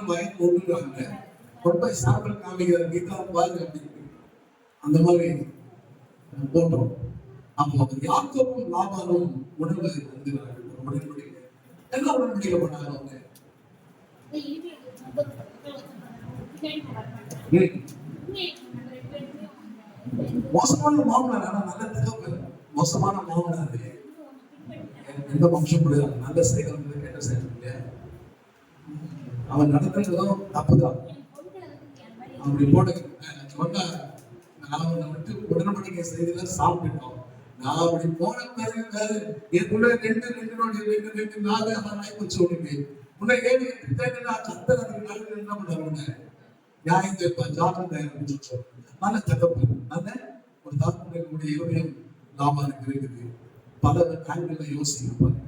வயது ஒன்றுறாங்க. கொண்டு போய் சாப்பிட காமிக்கிற கீதா பாருங்க அப்படின்னு அந்த மாதிரி போட்டோம். அப்போ யாக்கோபும் லாபானும் உணவு வந்துடுறாங்க. உடன்படிக்கை என்ன உடன்படிக்கை பண்ணாங்க அவங்க? மோசமான மாமனார், ஆனா நல்ல தகவல். மோசமான மாமனார் எந்த வம்சம் முடியாது. நல்ல செயல் கேட்ட செயல் இல்லையா? அவன் நடத்துறதும் தப்புதான். அப்படி போடுங்க சொன்னா நான் அவனை விட்டு உடன்படிக்கை செய்தில சாப்பிட்டுட்டோம். நான் அப்படி போன பிறகு வேற எனக்குள்ள 2 நாள் அவன் ஆயிப்போச்சு. உனக்கு உன்னை 7 8 தேடி நான் கத்தர் அதுக்கு நடுவில் என்ன பண்ணுவாங்க? நியாயம் கேட்பேன், ஜாதகம் தயாரிச்சு நல்ல தகப்பு. நல்ல ஒரு தாக்குடைய இருதயம் லாபானுக்கு இருக்குது. பல ஆங்கிள் யோசிப்பாங்க.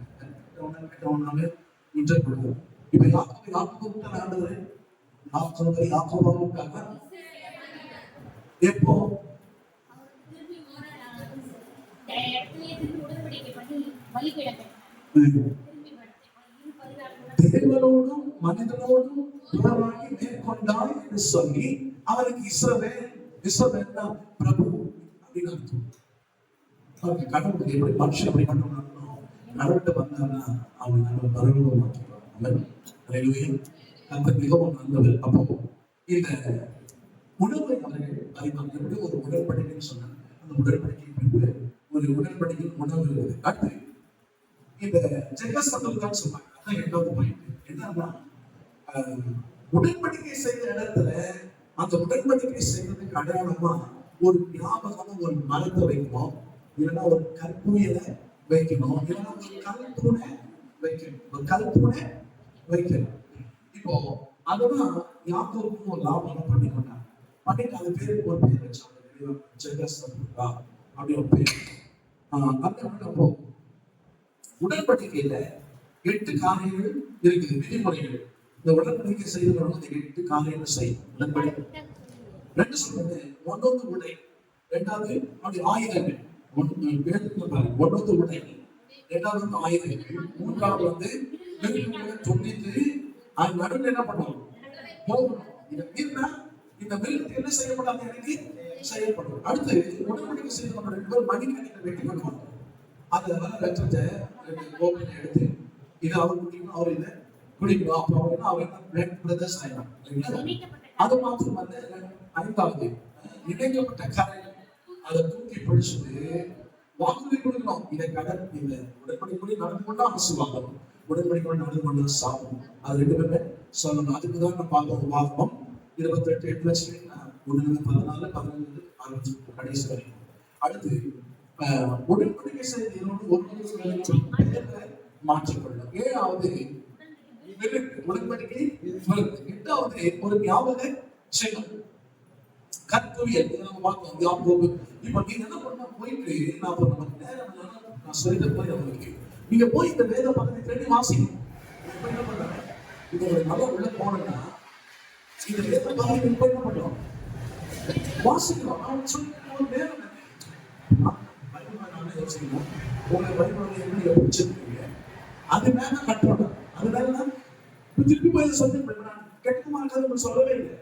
இப்ப யாக்கோபு ஆண்டவர் யாக்கோபாவுக்காக எப்போ தேவனோடும் மனிதனோடும் உறவாகி மேற்கொண்டாய் என்று சொல்லி அவருக்கு இஸ்ரவேல் தான் பிரபு அப்படின்னு அர்த்தம். கடவுளுக்கு எப்படி மனுஷன் எப்படி பண்ணணும்? கடவுள்கிட்ட வந்தாங்கன்னா அவங்க நம்ம பரவலும் மாற்றிடுவாங்க. அந்த மிகவும் நல்லவர். அப்போ இந்த உணவை அவர்கள் அதை நான் எப்படி ஒரு உடன்படிக்கைன்னு சொன்னேன். அந்த உடன்படிக்கை பின்பு ஒரு உடன்படிக்கை உணவு இருக்குது. அடுத்து இந்த ஜெகசத்தில் தான் சொன்னாங்க. அதான் 8வது பாயிண்ட். என்னன்னா உடன்படிக்கை செய்த இடத்துல அந்த உடன்படிக்கை செய்யறதுக்கு அடையாளமா ஒரு ஞாபகமா ஒரு மரத்தை வைக்கணும், இல்லைன்னா ஒரு கற்பூயில வைக்கணும், இல்லைன்னா ஒரு கல்தூணை வைக்கணும். ஒரு கல்தூணை வைக்கணும். இப்போ அதெல்லாம் யாக்கோபுக்கும் ஒரு லாபம் பண்ணி கொண்டாங்க. பண்ணிட்டு அது பேருக்கு ஒரு பேர் வச்சாங்க, ஜெகசத்துல்லா அப்படி ஒரு பேர். அப்போ உடன்படிக்கையில 8 காரியங்கள் இருக்குது, விதிமுறைகள். இந்த உடன்படிக்கை செய்தவர்கள் இந்த 8 காரியங்கள் செய்யும். உடன்படிக்கை 2 சொல்றது, ஒன்னொன்று உடை, 2வது அப்படி ஆயுதங்கள். ஒன்னொன்று உடை, 2வது ஆயுதங்கள், 3வது வந்து மிருகங்களை துண்டித்து அது நடுவில் என்ன பண்ணுவோம் போகணும். இதை மீறினா இந்த மிருகத்தை என்ன செய்யப்படாது, எனக்கு செய்யப்படும். அடுத்து உடன்படிக்கை செய்தவங்க 2 பேர் மணிக்கணிக்க வெட்டி கொள்வாங்க. அதை ரத்தத்தை கோப்பையில எடுத்து இதை அவர் குடிக்கணும், அவர் இதை குடிக்கணும். அப்போ அவர் பிரதர்ஸ் ஆயிடும். அது மாத்திரமல்ல, 5வது இணைக்கப்பட்ட கரை அதை தூக்கி பிடிச்சிட்டு வாக்குறுதி கொடுக்கணும். இதை கடன் இந்த உடன்படிக்கை நடந்து கொண்டா ஆசீர்வாதம், உடன்படிக்கை நடந்து கொண்டா சாப்பிடும். அது 2 பேருமே சொல்லணும். அதுக்குதான் நம்ம பார்த்தோம். வாகனம் 28 8 வச்சுக்கிட்டீங்கன்னா 1 14 15 கடைசி வரைக்கும். அடுத்து உடன்படிக்கை செய்து மாற்றிக்கொள்ளலாம். 7வது உடன்படிக்கை, 8வது ஒரு ஞாபக சின்னம், கற்குவியல். நம்ம பார்த்தோம் யாக்கோபு. இப்ப நீங்க என்ன பண்ண போயிட்டு நான் சொல்லிட்டு போய் அவங்களுக்கு நீங்க போய் இந்த வேத பக்கத்தை தேடி வாசிக்கணும். என்ன பண்றாங்க, இது ஒரு நல்ல உள்ள போனா இந்த வேத பக்கத்தை போய் என்ன பண்றோம், வாசிக்கிறோம். நான் சொல்லி ஒரு நேரம் யோசிக்கணும். உங்களை பைபிள் எப்படி பிடிச்சிருக்கீங்க, அது மேல கட்டுறோம். அது மேல திருப்பி போய் சொல்லி கெட்ட மாட்டாது சொல்லவே இல்லை.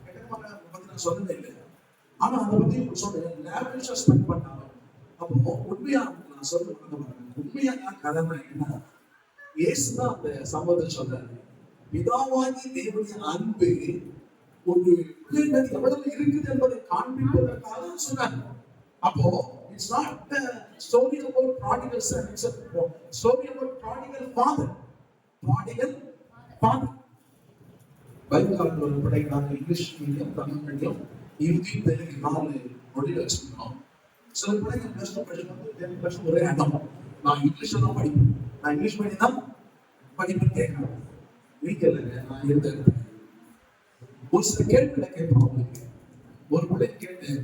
கெட்ட மாட்டா பத்தி நான் சொல்லவே இல்லை. ஆனா அதை பத்தி சொல்றேன், லேவிஷா ஸ்பெண்ட் பண்ணாங்க. அப்போ உண்மையா நான் சொல்ல உண்மையா கடமை என்ன, இயேசுதான் அந்த சம்பவத்தை சொல்றாரு. பிதாவாகி தேவனுடைய அன்பு ஒரு எவ்வளவு இருக்குது என்பதை காண்பிப்பதற்காக சொன்னாங்க. அப்போ it's not the story about prodigal son, it's a story about prodigal father. Prodigal father. Bible ஒரு படிக்கிறாங்க, English medium, Tamil medium, Hindi, Telugu 4 மொழியில் வச்சிருக்கோம். சில பிள்ளைங்க +2 ஒரே இடம். நான் இங்கிலீஷ்ல தான் படிப்பேன், நான் இங்கிலீஷ் மீடியம் தான் படிப்பேன்னு கேட்கறேன். வீட்டில் நான் இருந்த ஒரு சில கேள்விகளை கேட்பேன் அவங்களுக்கு. ஒரு பிள்ளை கேட்டேன்,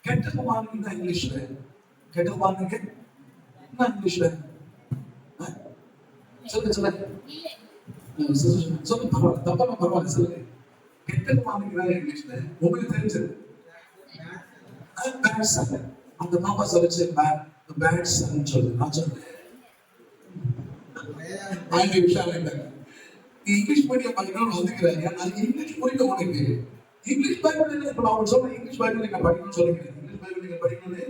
கெட்ட வார்னிங்க இங்கிலீஷ்ல, கெட்ட வார்னிங்க என்ன இங்கிலீஷ்ல சொல்லுங்க சொல்லுங்க பரவாயில்ல, தப்பா பரவாயில்ல சொல்லுங்க. கெட்ட வார்னிங்க இங்கிலீஷ்ல உங்களுக்கு தெரிஞ்சது பேட் சன். அந்த பாப்பா சொல்லிச்சு பேட் சன் சொல்லு. நான் சொன்னேன் இங்கிலீஷ் மீடியம் படிக்கணும்னு வந்துக்கிறாங்க. அது இங்கிலீஷ் புரியும் உனக்கு. இங்கிலீஷ் பைபிள் இல்லை. இப்ப நான் சொல்றேன், இங்கிலீஷ் பைபிள் நீங்க படிக்கணும்னு சொல்லுங்க. இங்கிலீஷ் பைபிள் நீங்க படிக்கணும்னு.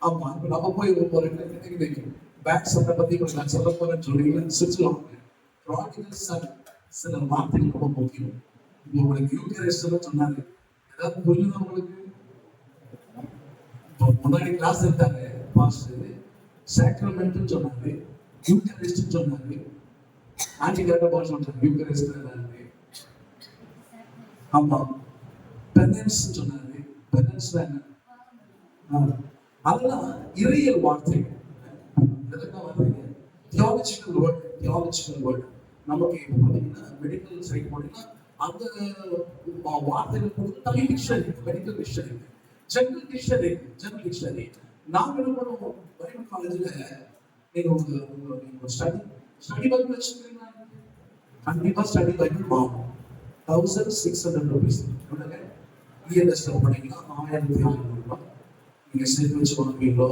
ஆமா, இப்ப நம்ம போய் போறேன் பேக் சட்டை பத்தி நான் சொல்ல போறேன்னு சொல்றீங்க. சிரிச்சுவாங்க. ப்ராடிகல் சன் சில வார்த்தைகள் ரொம்ப முக்கியம். உங்களுக்கு யூகரிஸ்ட் சொன்னாங்க, ஏதாவது புரியுதா உங்களுக்கு? முன்னாடி கிளாஸ் எடுத்தாங்க பாஸ்டர், சாக்ரமெண்ட் சொன்னாங்க, யூகரிஸ்ட் சொன்னாங்க, ஆன்டிகாட்ட பாஸ் சொன்னாங்க, யூகரிஸ்ட். ஆமா, பெனன்ஸ் சொன்னாரு. பெனன்ஸ் அதெல்லாம் இறையல் வார்த்தைகள். Theological word, theological word. நமக்கு இப்போ பார்த்தீங்கன்னா மெடிக்கல் சைட் போனீங்கன்னா அந்த வார்த்தைகள் கொடுத்து தனி dictionary, medical dictionary, general dictionary, general dictionary. நாங்கள் என்ன பண்ணுவோம், பைபிள் காலேஜில் நீங்கள் உங்கள் ஸ்டடி பைபிள் வச்சுருக்கீங்களா? கண்டிப்பாக ஸ்டடி பைபிள் வாங்கும். 1600 rupees. இஎல்எஸ்ல பண்ணீங்கன்னா 1500 ரூபாய். நீங்க சேர்த்து வச்சு வாங்குவீங்களோ,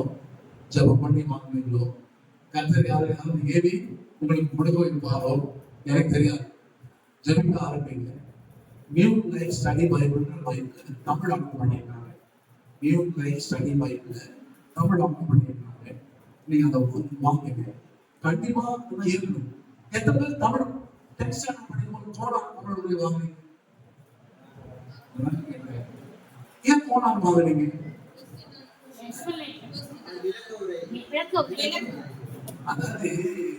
ஜபம் பண்ணி வாங்குவீங்களோ, கர்த்தர் யாரும் ஏவி உங்களுக்கு கொடுக்க வைப்பாரோ எனக்கு தெரியாது. ஜபிக்க ஆரம்பிங்க. New life study bible Tamil ஆக்கம் பண்ணியிருக்காங்க. New life study bible Tamil ஆக்கம் பண்ணியிருக்காங்க. நீங்க அதை வாங்குங்க. கண்டிப்பா இருக்கணும். எத்தனை பேர் தமிழ் டெக்ஸ்ட் படிக்கும்போது சோழா தமிழ் வாங்குறீங்க? ஏன் கோணார் வாங்குறீங்க? அதாவது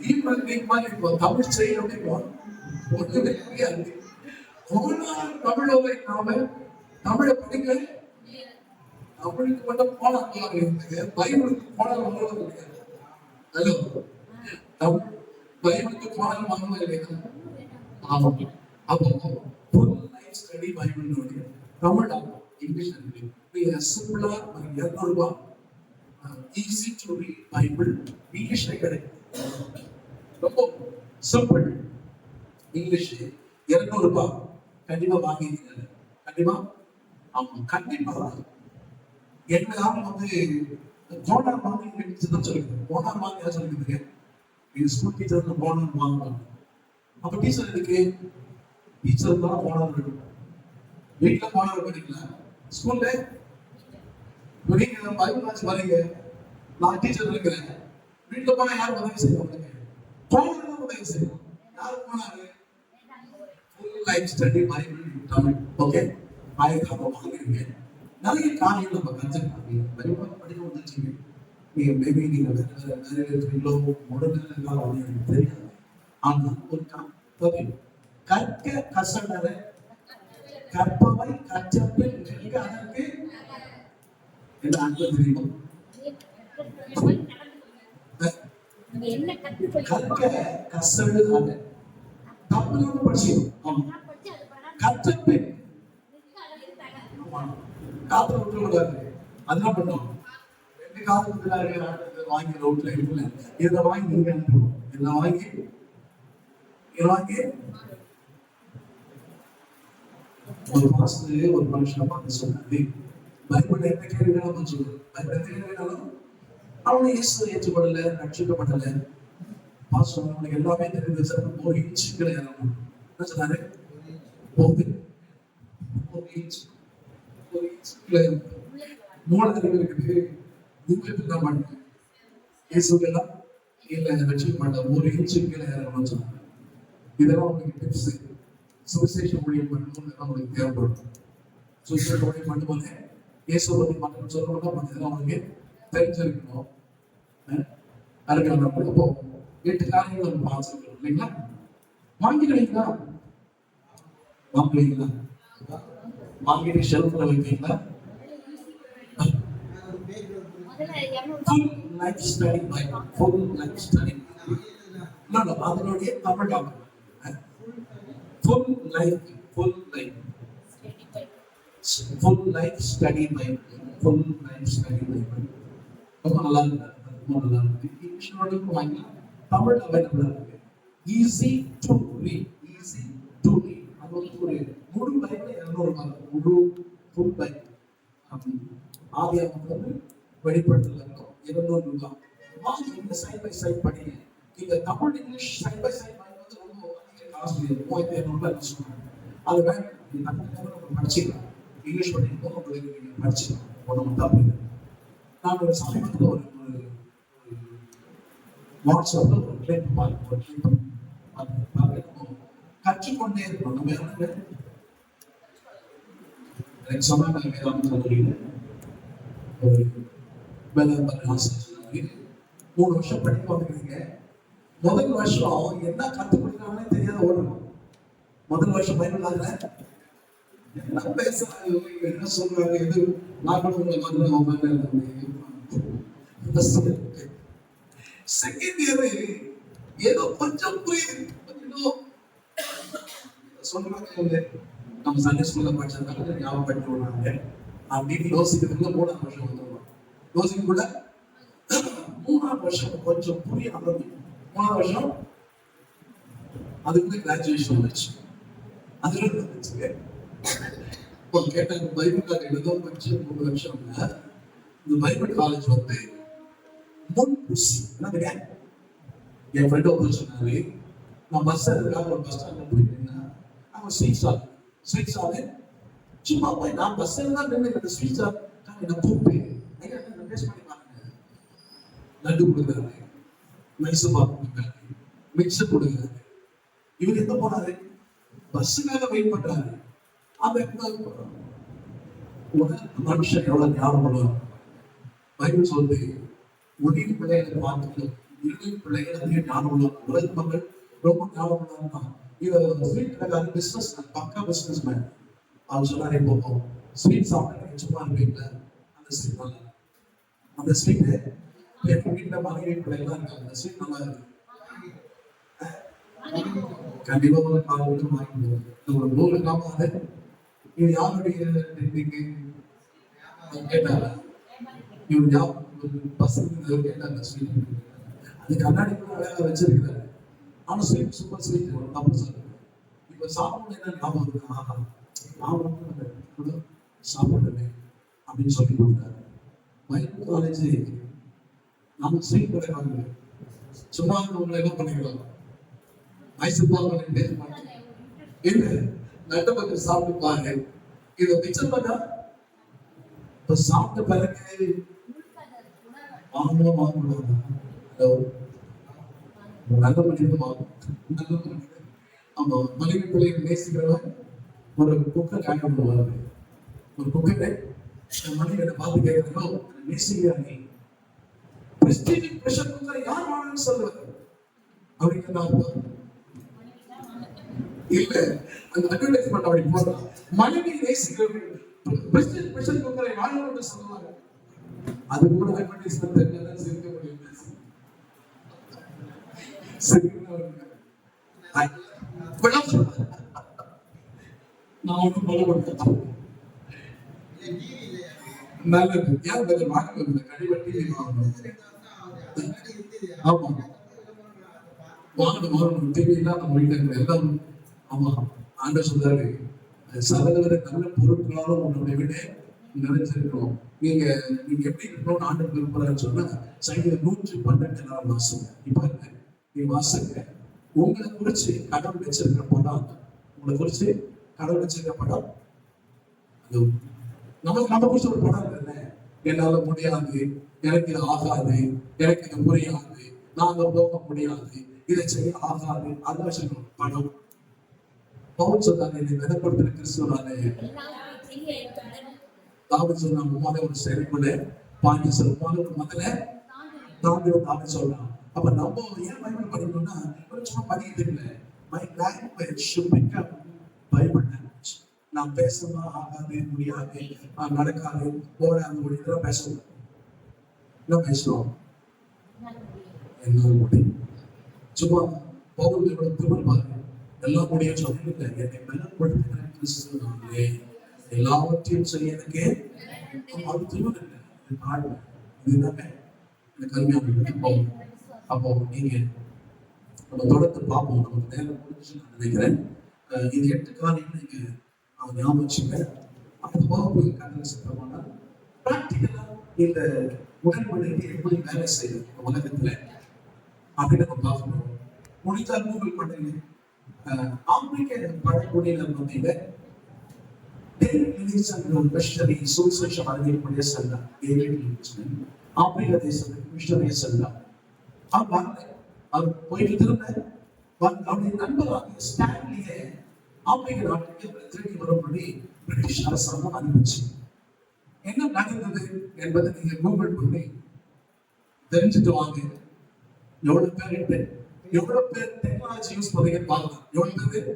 ஈக்குவல் வீக் மாதிரி இப்போ தமிழ் செய்யணும் இப்போ ஒண்ணுமே புரியாது. கோணார் தமிழோவை நாம தமிழை படிக்க தமிழுக்கு மட்டும் கோணார் வாங்குறீங்க, பைபிளுக்கு கோணார் வாங்குறது கிடையாது. ஹலோ, தமிழ் பைபிளுக்கு கோணார் வாங்குவது இல்லையா? ஆமா. அப்போ full life study bible Tamil English நீங்க சிம்பிளா ஒரு 200 ரூபாய் ஈஸி டு ரீட் பைபிள் இங்கிலீஷ்ல கிடைக்கும். ரொம்ப சிம்பிள் இங்கிலீஷ் 200 ரூபாய் கண்டிப்பா வாங்கிக்கிறேன். கண்டிப்பா ஆமா கண்டிப்பா என்ன யாரும் கோணார் வாங்கி தான் சொல்லிக்கிறேன். கோணார் வாங்க சொல்லிக்கிறேன். இது ஸ்கூல் டீச்சர் கோணார் வாங்கணும். அப்ப டீச்சர் எதுக்கு? டீச்சர் தான் கோணார் வேணும். வீட்டுல கோணார் பண்ணிக்கலாம். ஸ்கூல்ல நீங்க பைபிள் வாட்சி பாருங்க. நான் டீச்சர் இருக்கிறேன். வீட்டுல போனா யார் உதவி செய்வாங்க? கோணார் தான் உதவி செய்வோம். யாரு கோணாரு? Full life study bible Tamil. Okay, ஆயிரத்தி வாங்கிருங்க. நிறைய காரியம் நம்ம கற்றுக்கலாம். பைபிள் படிக்க வந்துருச்சுங்க. நீங்க மேபி நீங்க வேற இருக்கிறீங்களோ உடனே எனக்கு தெரியாது. ஆனா ஒரு கற்க கசடர கற்பவை கற்றபில் நெல்க அதற்கு என்ன அர்த்தம் தெரியுமா? கற்க கசடு அது தமிழ் படிச்சுக்கணும். கற்றபில் காத்துல விட்டுக்கூடாது. அதெல்லாம் பண்ணுவோம். 2 காலத்துல வாங்கி ரோட்ல இருக்குல்ல, இதை வாங்கி நீங்க அனுப்புவோம். இதை வாங்கி ஒரு மாசத்துல ஒரு மனுஷனை பார்த்து சொன்னாரு, பைபிள் என்ன கேள்வி வேணாலும் சொல்லுது. பைபிள் எந்த கேள்வி வேணாலும் அவனை இயேசு ஏற்றுக்கொள்ளல, ரட்சிக்கப்படல. பாஸ்டர் அவனுக்கு எல்லாமே தெரிஞ்சு சார் ஒரு இன்ச்சுகளை இறங்கணும். என்ன சொன்னாரு? ஒரு இன்ச்சுகளை மூலத்தில் இருக்குது. ஊக்கத்தில் தான் பண்ணு இயேசுக்கெல்லாம் இல்லை ரட்சிக்க மாட்டேன். ஒரு இன்ச்சுகளை இறங்கணும்னு சொன்னாங்க. இதெல்லாம் உங்களுக்கு டிப்ஸ். சுவிசேஷ ஊழியம் பண்ணணும்னு உங்களுக்கு தேவைப்படும். சுவிசேஷ ஊழியம் பண்ணும்போது இயேசு பற்றி மட்டும் சொல்லணும்னா இதெல்லாம் உங்களுக்கு தெரிஞ்சிருக்கணும். அதுக்கு நம்ம இப்போ 8 காரியங்கள் நம்ம பார்த்துருக்கோம் இல்லைங்களா? வாங்கிடுவீங்களா? வாங்குவீங்களா? வாங்கிட்டு ஷெல்ஃப்ல வைப்பீங்களா? Full life study Bible. Full life study. No, அதனுடைய Tamil doctor. Full life study Bible. Full life study Bible. ரொம்ப நல்லா இருக்கு. ரொம்ப நல்லா இருக்கு. இங்கிலீஷ்லோட வாங்கலாம். தமிழ் அவைலபிளா இருக்கு. Easy to read. அது ஒரு முழு பைபிள் 200 ரூபாய். முழு ஃபுல் பைபிள். ஆதியாகமம் வெளிப்படுத்தல இருக்கும் 200 ரூபாய். வாங்கி நீங்க சைட் பை சைட் படிங்க. நீங்க Tamil English side by side படிக்கிறது ரொம்ப காஸ்ட்லி. 3200 ரூபாய் சொல்றாங்க. அது வேண்டாம். நீங்க தமிழ் படிச்சுக்கலாம். இங்கிலீஷ் படிக்கும்போது உங்களுக்கு நீங்க படிச்சுக்கலாம். ஒன்றும் தப்பு இல்லை. நான் ஒரு சமீபத்தில் ஒரு வாட்ஸ்அப்ல ஒரு கிளிப் கற்றுக்கொண்டே இருக்கணும். நம்ம எனக்கு சொன்னாங்க வேளாண் கல்லூரியில் ஒரு வேளாண் ஆசிரியர் 3 வருஷம் படிக்க வந்துருக்கீங்க. முதல் வருஷம் என்ன கற்றுக் கொடுக்குறாங்கன்னே தெரியாத ஓடணும். முதல் வருஷம் பயன்படாத என்ன பேசுறாங்க, என்ன சொல்றாங்க, எது நாங்களும் உங்களை செகண்ட் இயர் ஏதோ கொஞ்சம் புரியுது. சொல்றாங்க நம்ம சண்டே ஸ்கூல்ல படிச்சதுனால ஞாபகப்படுத்தி விடுறாங்க அப்படின்னு யோசிக்கிறதுக்குள்ள 3ஆம் வருஷம் வந்துடுவோம். யோசிக்கக்குள்ள 3ஆம் வருஷம் கொஞ்சம் புரிய ஆரம்பிக்கும். 3ஆம் வருஷம் அதுக்குள்ள கிராஜுவேஷன் வந்துச்சு. அதுல வந்துச்சுங்க கேட்டாங்க பைபிள் காலேஜ் எழுதோ படிச்சு 3 வருஷம் இந்த பைபிள் காலேஜ் முன் புசி என்ன என் ஃப்ரெண்ட் ஒருத்தர் சொன்னாரு, நான் பஸ் எடுக்கிறதுக்காக ஒரு பஸ் ஸ்டாண்ட்ல போயிருந்தேன்னா அவன் ஸ்வீட் ஸ்டால் சும்மா போய் நான் பஸ் தான் நின்று ஸ்வீட் ஸ்டால் என்ன கூப்பிட்டு ஐயா டேஸ்ட் பண்ணி பாருங்க. லட்டு கொடுக்குறாரு, மைசூர் பாக்கு கொடுக்குறாரு, மிக்சர் கொடுக்குறாரு. இவர் எங்க போனாரு? பஸ்ஸுக்காக வெயிட் பண்றாரு. அவன் ஒரு மனுஷன் எவ்வளவு ஞானம் பண்ணுவார். பைபிள் சொல்லுது, ஒளியின் பிள்ளைகளை பார்த்து இருளின் பிள்ளைகள் அதிக ஞானம் உள்ளார். உலக மக்கள் ரொம்ப ஞானம் உள்ளார்னா ஸ்வீட் கடைக்காரர் பிசினஸ் மேன், பக்கா பிசினஸ் மேன். அவர் சொன்னார், இப்போ ஸ்வீட் சாப்பிட்டு சும்மா இருப்பீங்களா, அந்த ஸ்வீட் நல்லா, அந்த ஸ்வீட்டு எங்க வீட்டுல மனைவி பிள்ளைகள்லாம் இருக்காங்க, அந்த ஸ்வீட் நல்லா இருக்கு, கண்டிப்பா ஒரு கால் மட்டும் வாங்கிடுவோம். ஒரு 100 கிராம் அது. இது யாருடைய டெக்னிக்கு கேட்டாங்க. இவர் பசங்க கேட்டாங்க ஸ்வீட். அது கண்ணாடி கூட அழகா வச்சிருக்கிறாரு. ஆனா ஸ்வீட் சூப்பர் ஸ்வீட் தப்பு சொல்லுங்க. இப்ப சாப்பிடணும் என்ன ஞாபகம் இருக்கு, ஆஹா நான் வந்து சாப்பிடுறேன் அப்படின்னு சொல்லி கொடுத்தாரு. பைபிள் காலேஜ் நம்ம ஸ்வீட் கிடையாது, சும்மா உங்களை என்ன பண்ணிக்கலாம், மைசூர் பால் பண்ணிட்டு இல்ல நட்ட பக்கம் சாப்பிட்டு பாருங்க. இதை மிச்சம் பண்ணா இப்ப சாப்பிட்ட பிறகு வாங்கணும் வாங்கக்கூடாது. நல்ல மனிதன் வாங்கும், நல்ல மனிதன். ஆமா, மனைவி பிள்ளைகள் நேசிக்கிறவன் ஒரு குக்கை காய பண்ணுவாரு. ஒரு குக்கரை மனைவி பார்த்து கேட்கறதோ நேசிக்கிறாங்க. பிரஷர் குக்கரை யார் வாங்கணும்னு சொல்லுவாரு அப்படின்னு இல்ல, அந்த அட்வர்டைஸ்மெண்ட் அப்படி போடலாம். மனைவி நேசிக்கிறவர்கள் பிரஷர் குக்கரை வாங்கணும்னு சொல்லுவாங்க. அது கூட அட்வர்டைஸ்மெண்ட் தெரியலன்னு சிரிக்க முடியும். நான் ஒன்றும் பலப்படுத்த நல்லது. ஏன் பதில் வாங்க கடிவட்டி வாங்கணும். ஆமா வாங்கணும் தேவையில்லா நம்ம வீட்டுல எல்லாம். ஆமா ஆண்ட சொல்றாரு, சகலவித நல்ல பொருட்களாலும் உன்னுடைய வீடு நிறைஞ்சிருக்கணும். நீங்க எப்படி இருக்கணும்னு ஆண்டு விரும்புறான்னு சொன்னா சங்கீதம் 112 வாசம். இப்ப நீ வாசங்க, உங்களை குறிச்சு கடவுள் வச்சிருக்கிற படம், உங்களை குறிச்சு கடவுள் வச்சிருக்கிற படம், நம்ம குறிச்சு ஒரு படம் இருக்குல்ல, என்னால முடியாது, எனக்கு இது ஆகாது, எனக்கு இது புரியாது, நாங்க போக முடியாது, இதை செய்ய ஆகாது, அதான் வச்சிருக்கணும் படம். பவுல் சொன்னாங்க, இதை வெதப்படுத்துற கிறிஸ்துவனாலே தாவீது சொன்னா உமாலே ஒரு செயல்பட பாஞ்சு உமாலே ஒரு முதல்ல தாவீது சொல்றான். அப்ப நம்ம ஏன் பைபிள் படிக்கணும்னா சும்மா படிக்கிறது இல்லை. My language should become Bible language. நான் பேசணும் ஆகாது, முடியாது, நடக்காது, போடாது, இதெல்லாம் பேசணும். என்ன பேசணும், என்னால முடியும். சும்மா பவுல் எவ்வளவு திமிர் பாருங்க, எல்லாம் முடியும் சொல்லிட்டு என்னை பலப்படுத்துகிற கிறிஸ்துவினாலே எல்லாவற்றையும் செய்ய எனக்கு அது திமிர் இல்லை, இது தாழ்மை. இதுதானே எனக்கு கல்வியாக போகும். அப்போ நீங்க நம்ம தொடர்ந்து பார்ப்போம். நமக்கு நேரம் முடிஞ்சு நான் நினைக்கிறேன். இது 8 காரியம் நீங்க ஞாபகம் வச்சுங்க. அந்த வகுப்பு கண்டன சித்தமான பிராக்டிகலா இந்த உடன்படிக்கை எப்படி வேலை செய்யுது உலகத்துல அப்படின்னு நம்ம பார்க்கணும். முடிந்தால் கூகுள் பண்ணுங்க. ஆப்பிரிக்க பழங்குடியினர் மத்தியில சுவிசேஷம் அறிவிக்கக்கூடிய செல்லம் ஆப்பிரிக்க தேசத்துக்கு மிஷனரியா செல்லம். அவர் போயிட்டு திரும்ப அவருடைய நண்பராக ஸ்டான்லியை ஆப்பிரிக்க நாட்டுக்கு திரும்பி வரும்படி பிரிட்டிஷ் அரசாங்கம் அனுப்பிச்சு. என்ன நடந்தது என்பதை நீங்க கூகுள் பண்ணி தெரிஞ்சுட்டு வாங்க. எவ்வளவு பேர் டெக்னாலஜி யூஸ் பண்ணீங்க பார்க்கலாம். எவ்வளவு பேர்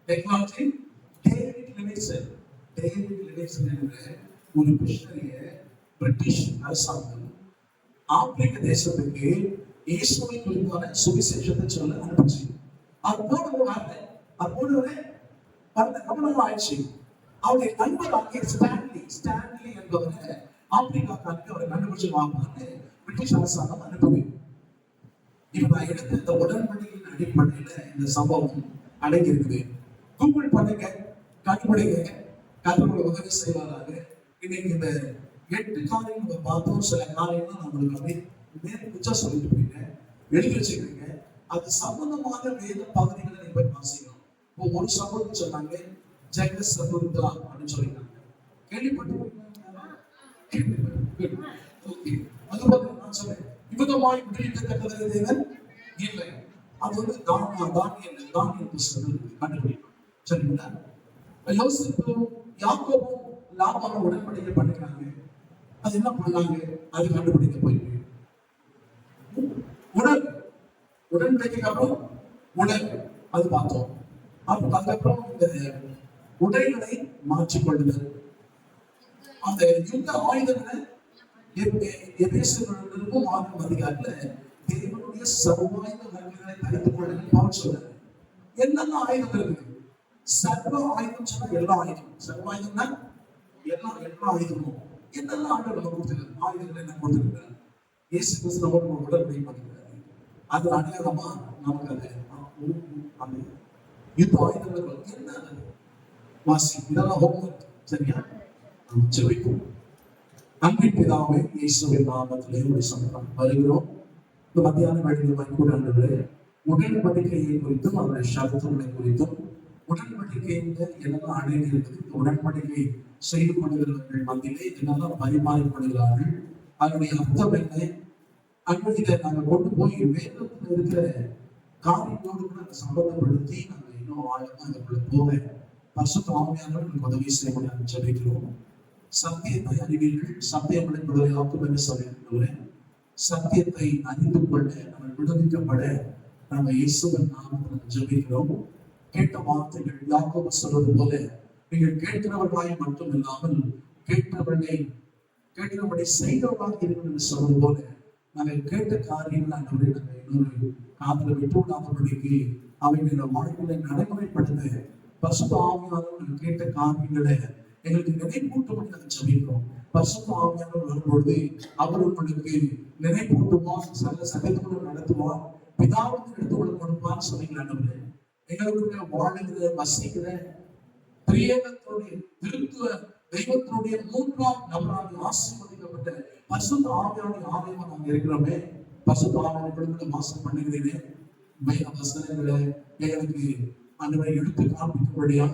டெக்னாலஜி. டேவிட் லிவிங்ஸ்டன் என்ற ஒரு மிஷனரிய பிரிட்டிஷ் அரசாங்கம் ஆப்பிரிக்க தேசத்துக்கு இயேசுவை குறிப்பான சுவிசேஷத்தை சொல்ல அனுப்பிச்சு. அது போனது வரல கவனம் ஆயிடுச்சு. அவருடைய நண்பராகிய ஸ்டான்லி என்பவரை ஆப்பிரிக்காவுக்கு அவரை கண்டுபிடிச்சு வாங்கன்னு பிரிட்டிஷ் அரசாங்கம் அனுப்புது. இப்ப நான் எடுத்த இந்த உடன்படிக்கையின் அடிப்படையில இந்த சம்பவம் அடங்கி இருக்குது. கூகுள் பண்ணுங்க, கண்டுபிடிங்க, கற்றுக்கொள்ள உதவி செய்வாராக. இன்னைக்கு இந்த 8 காரியம் நம்ம பார்த்தோம். சில காரியம்லாம் நம்மளுக்கு அப்படியே நேரம் சொல்லிட்டு போயிங்க, எழுதி வச்சுக்கிறீங்க. அது சம்பந்தமான வேத பகுதிகளை நீங்க போய் வாசிக்கணும். இப்போ ஒரு சம்பவம் சொன்னாங்க, ஜெகத் சதுர்தா அப்படின்னு சொல்லிருக்காங்க. கேள்விப்பட்டிருக்கீங்க? அது நான் சொன்னேன், இவ்விதமாய் விடுவிக்கத்தக்கது தேவன் இல்லை. அது வந்து தானியல் புஸ்தகம் கண்டுபிடிக்கும். சரிங்களா? யோசிப்பு யாக்கோபும் லாபான உடன்படிக்கை பண்ணிக்கிறாங்க. அது என்ன பண்ணாங்க? அது கண்டுபிடிக்க போயிட்டு உடல் உடன்படிக்கைக்கு அப்புறம் உடல் அது பார்த்தோம். அதுக்கப்புறம் இந்த உடைகளை மாற்றிக்கொள்ளுதல், அந்த யுத்த ஆயுதங்களை எபேசியர்களுக்கும் 6ஆம் அதிகாரத்துல தேவனுடைய சர்வாயுத வர்க்கங்களை தரித்துக் கொள்ளுங்கள் பவுல் சொல்றாரு. என்னென்ன ஆயுதம் இருக்குது? சர்வ ஆயுதம் சொன்னா எல்லா ஆயுதம், சர்வாயுதம்னா எல்லா ஆயுதமும். என்னென்ன ஆயுதம் நம்ம கொடுத்துருக்காரு? ஆயுதங்கள் என்ன கொடுத்துருக்காரு? இயேசு கிறிஸ்து நமக்கு ஒரு உடன்படிக்கை பண்ணிருக்காரு. அது அடையாளமா நமக்கு அது அந்த யுத்த ஆயுதங்கள் என்ன வாசி, இதெல்லாம் ஹோம்வொர்க். சரியா? ஜெபிப்போம். அன்பின் பிதாவே, இயேசுவின் நாமத்திலே உம்முடைய சமூகம் வருகிறோம். இந்த மத்தியான வேளையில் கூட ஆண்டவரே, உடன்படிக்கையை குறித்தும் அவருடைய சட்டங்களை குறித்தும் உடன்படிக்கையில் என்னெல்லாம் அடங்கி இருக்குது, உடன்படிக்கை செய்து கொள்கிறவர்கள் மத்தியிலே என்னெல்லாம் பரிமாறிக்கொள்கிறார்கள், அதனுடைய அர்த்தம் என்ன, அன்பு இதை நாங்கள் கொண்டு போய் வேதத்தில் இருக்கிற காரியங்களோடு கூட அதை சம்பந்தப்படுத்தி நாங்கள் இன்னும் ஆழமா அதுக்குள்ள போக பரிசுத்த ஆவியானவர்கள் உதவி செய்ய முடியாது ஜெபிக்கிறோம். சத்தியத்தை அறிவீர்கள், சத்தியங்களை விடுதலையாக்கும் என்று சொல்லியிருக்கிறேன். சத்தியத்தை அறிந்து கொள்ள நம்ம விடுவிக்கப்பட நாங்கள் இயேசுவின் நாமத்தில் ஜெபிக்கிறோம். கேட்ட வார்த்தைகள் யாக்கோபு சொல்வது போல, நீங்கள் கேட்கிறவர்களாய் மட்டும் இல்லாமல் கேட்கிறவர்களை செய்கிறவர்களாக இருக்கிறது என்று சொல்வது போல, நாங்கள் கேட்ட காரியங்கள் ஆண்டவரே நாங்கள் இன்னொரு காதலை விட்டு விடாதபடிக்கு அவைகளை வாழ்க்கையை நடைமுறைப்படுத்த பரிசுத்த ஆவியானவர்கள் கேட்ட காரியங்களை எங்களுக்கு நினைப்பூட்டும்படி நாங்கள் ஜெபிக்கிறோம். பரிசுத்த ஆவியானவர் வரும்பொழுது அவர் உங்களுக்கு நினைப்பூட்டுவார், சகல சகலத்தோடு நடத்துவார், பிதாவுக்கு எடுத்துக்கொள்ள கொடுப்பார் சொன்னீங்களாண்டவரே. எங்களுக்குள்ள வாழ்கிற வசிக்கிற திரியேகத்துடைய திருத்துவ தெய்வத்தினுடைய 3ஆம் நபராக ஆசீர்வதிக்கப்பட்ட பரிசுத்த ஆவியானுடைய ஆலயமா நாங்கள் இருக்கிறோமே. பரிசுத்த ஆவியானவர்களுக்கு வாசம் பண்ணுகிறேனே, வேத வசனங்களை எங்களுக்கு ஆண்டவரை எடுத்து காண்பிக்கும்படியா,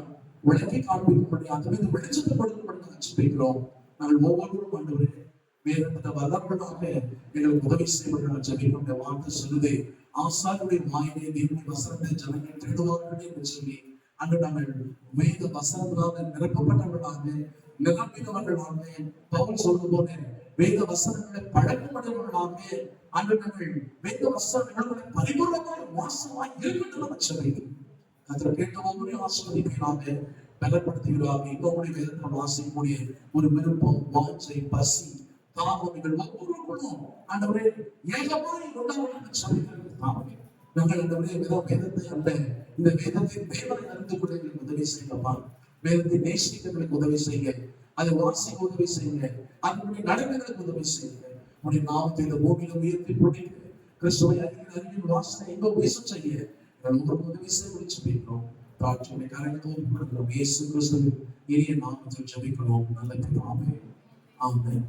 விளக்கி காண்பிக்கும்படியா, அந்த மீது வெளிச்சத்தை கொடுக்கும்படி நாங்கள் ஜெபிக்கிறோம். நாங்கள் ஒவ்வொருவரும் ஆண்டவரே வேதத்தை வல்லவர்களாக எங்களுக்கு உதவி செய்வதாக ஜெபிக்கிற வார்த்தை சொல்லுது, ஆசாரியருடைய வாயிலே தேவனுடைய வசனத்தை ஜனங்கள் தேடுவார்கள் என்று சொல்லி அன்று நாங்கள் வேத வசனங்களாக நிரப்பப்பட்டவர்களாக நிரம்பினவர்களாக பவுல் சொல்லும் போது வேத வசனங்களை பழக்கமடைவர்களாக அன்று நாங்கள் வேத வசனங்களை பரிபூர்ணமாய் வாசமாய் இருக்கட்டும் நம்ம ஜெபிக்கிறோம். அதில் கேட்ட ஒவ்வொரு ஆசிரியர்களாக பலப்படுத்துகிறாங்க. இன்னொரு வேதத்தை வாசிக்கக்கூடிய ஒரு விருப்பம், வாஞ்சை, பசி, தாகம் ஒவ்வொருவர்களும் ஆண்டவரே ஏகமாய் உண்டாவதாக ஜெபிக்கிறது. நாங்கள் ஆண்டவரே வேதத்தை அல்ல, இந்த வேதத்தின் தேவனை அறிந்து கொள்ள எங்களுக்கு உதவி செய்யப்பா. வேதத்தை நேசிக்கிறவர்களுக்கு உதவி செய்ய, அதை வாசிக்க உதவி செய்யுங்க, அதனுடைய நடைமுறைகளுக்கு உதவி செய்யுங்க. உடைய நாமத்தை இந்த பூமியில உயர்த்தி போட்டிட்டு கிறிஸ்துவை அறிவியல் வாசனை எங்கோ பேச செய்ய உங்களுக்கு உதவி செய்ய முடிச்சு போயிருக்கிறோம். தாட்சியுடைய காரியத்தோடு கொடுக்கிறோம். இயேசு கிறிஸ்துவின் இனிய நாமத்தில் ஜெபிக்கிறோம் நல்ல பிதாவே. ஆமென்.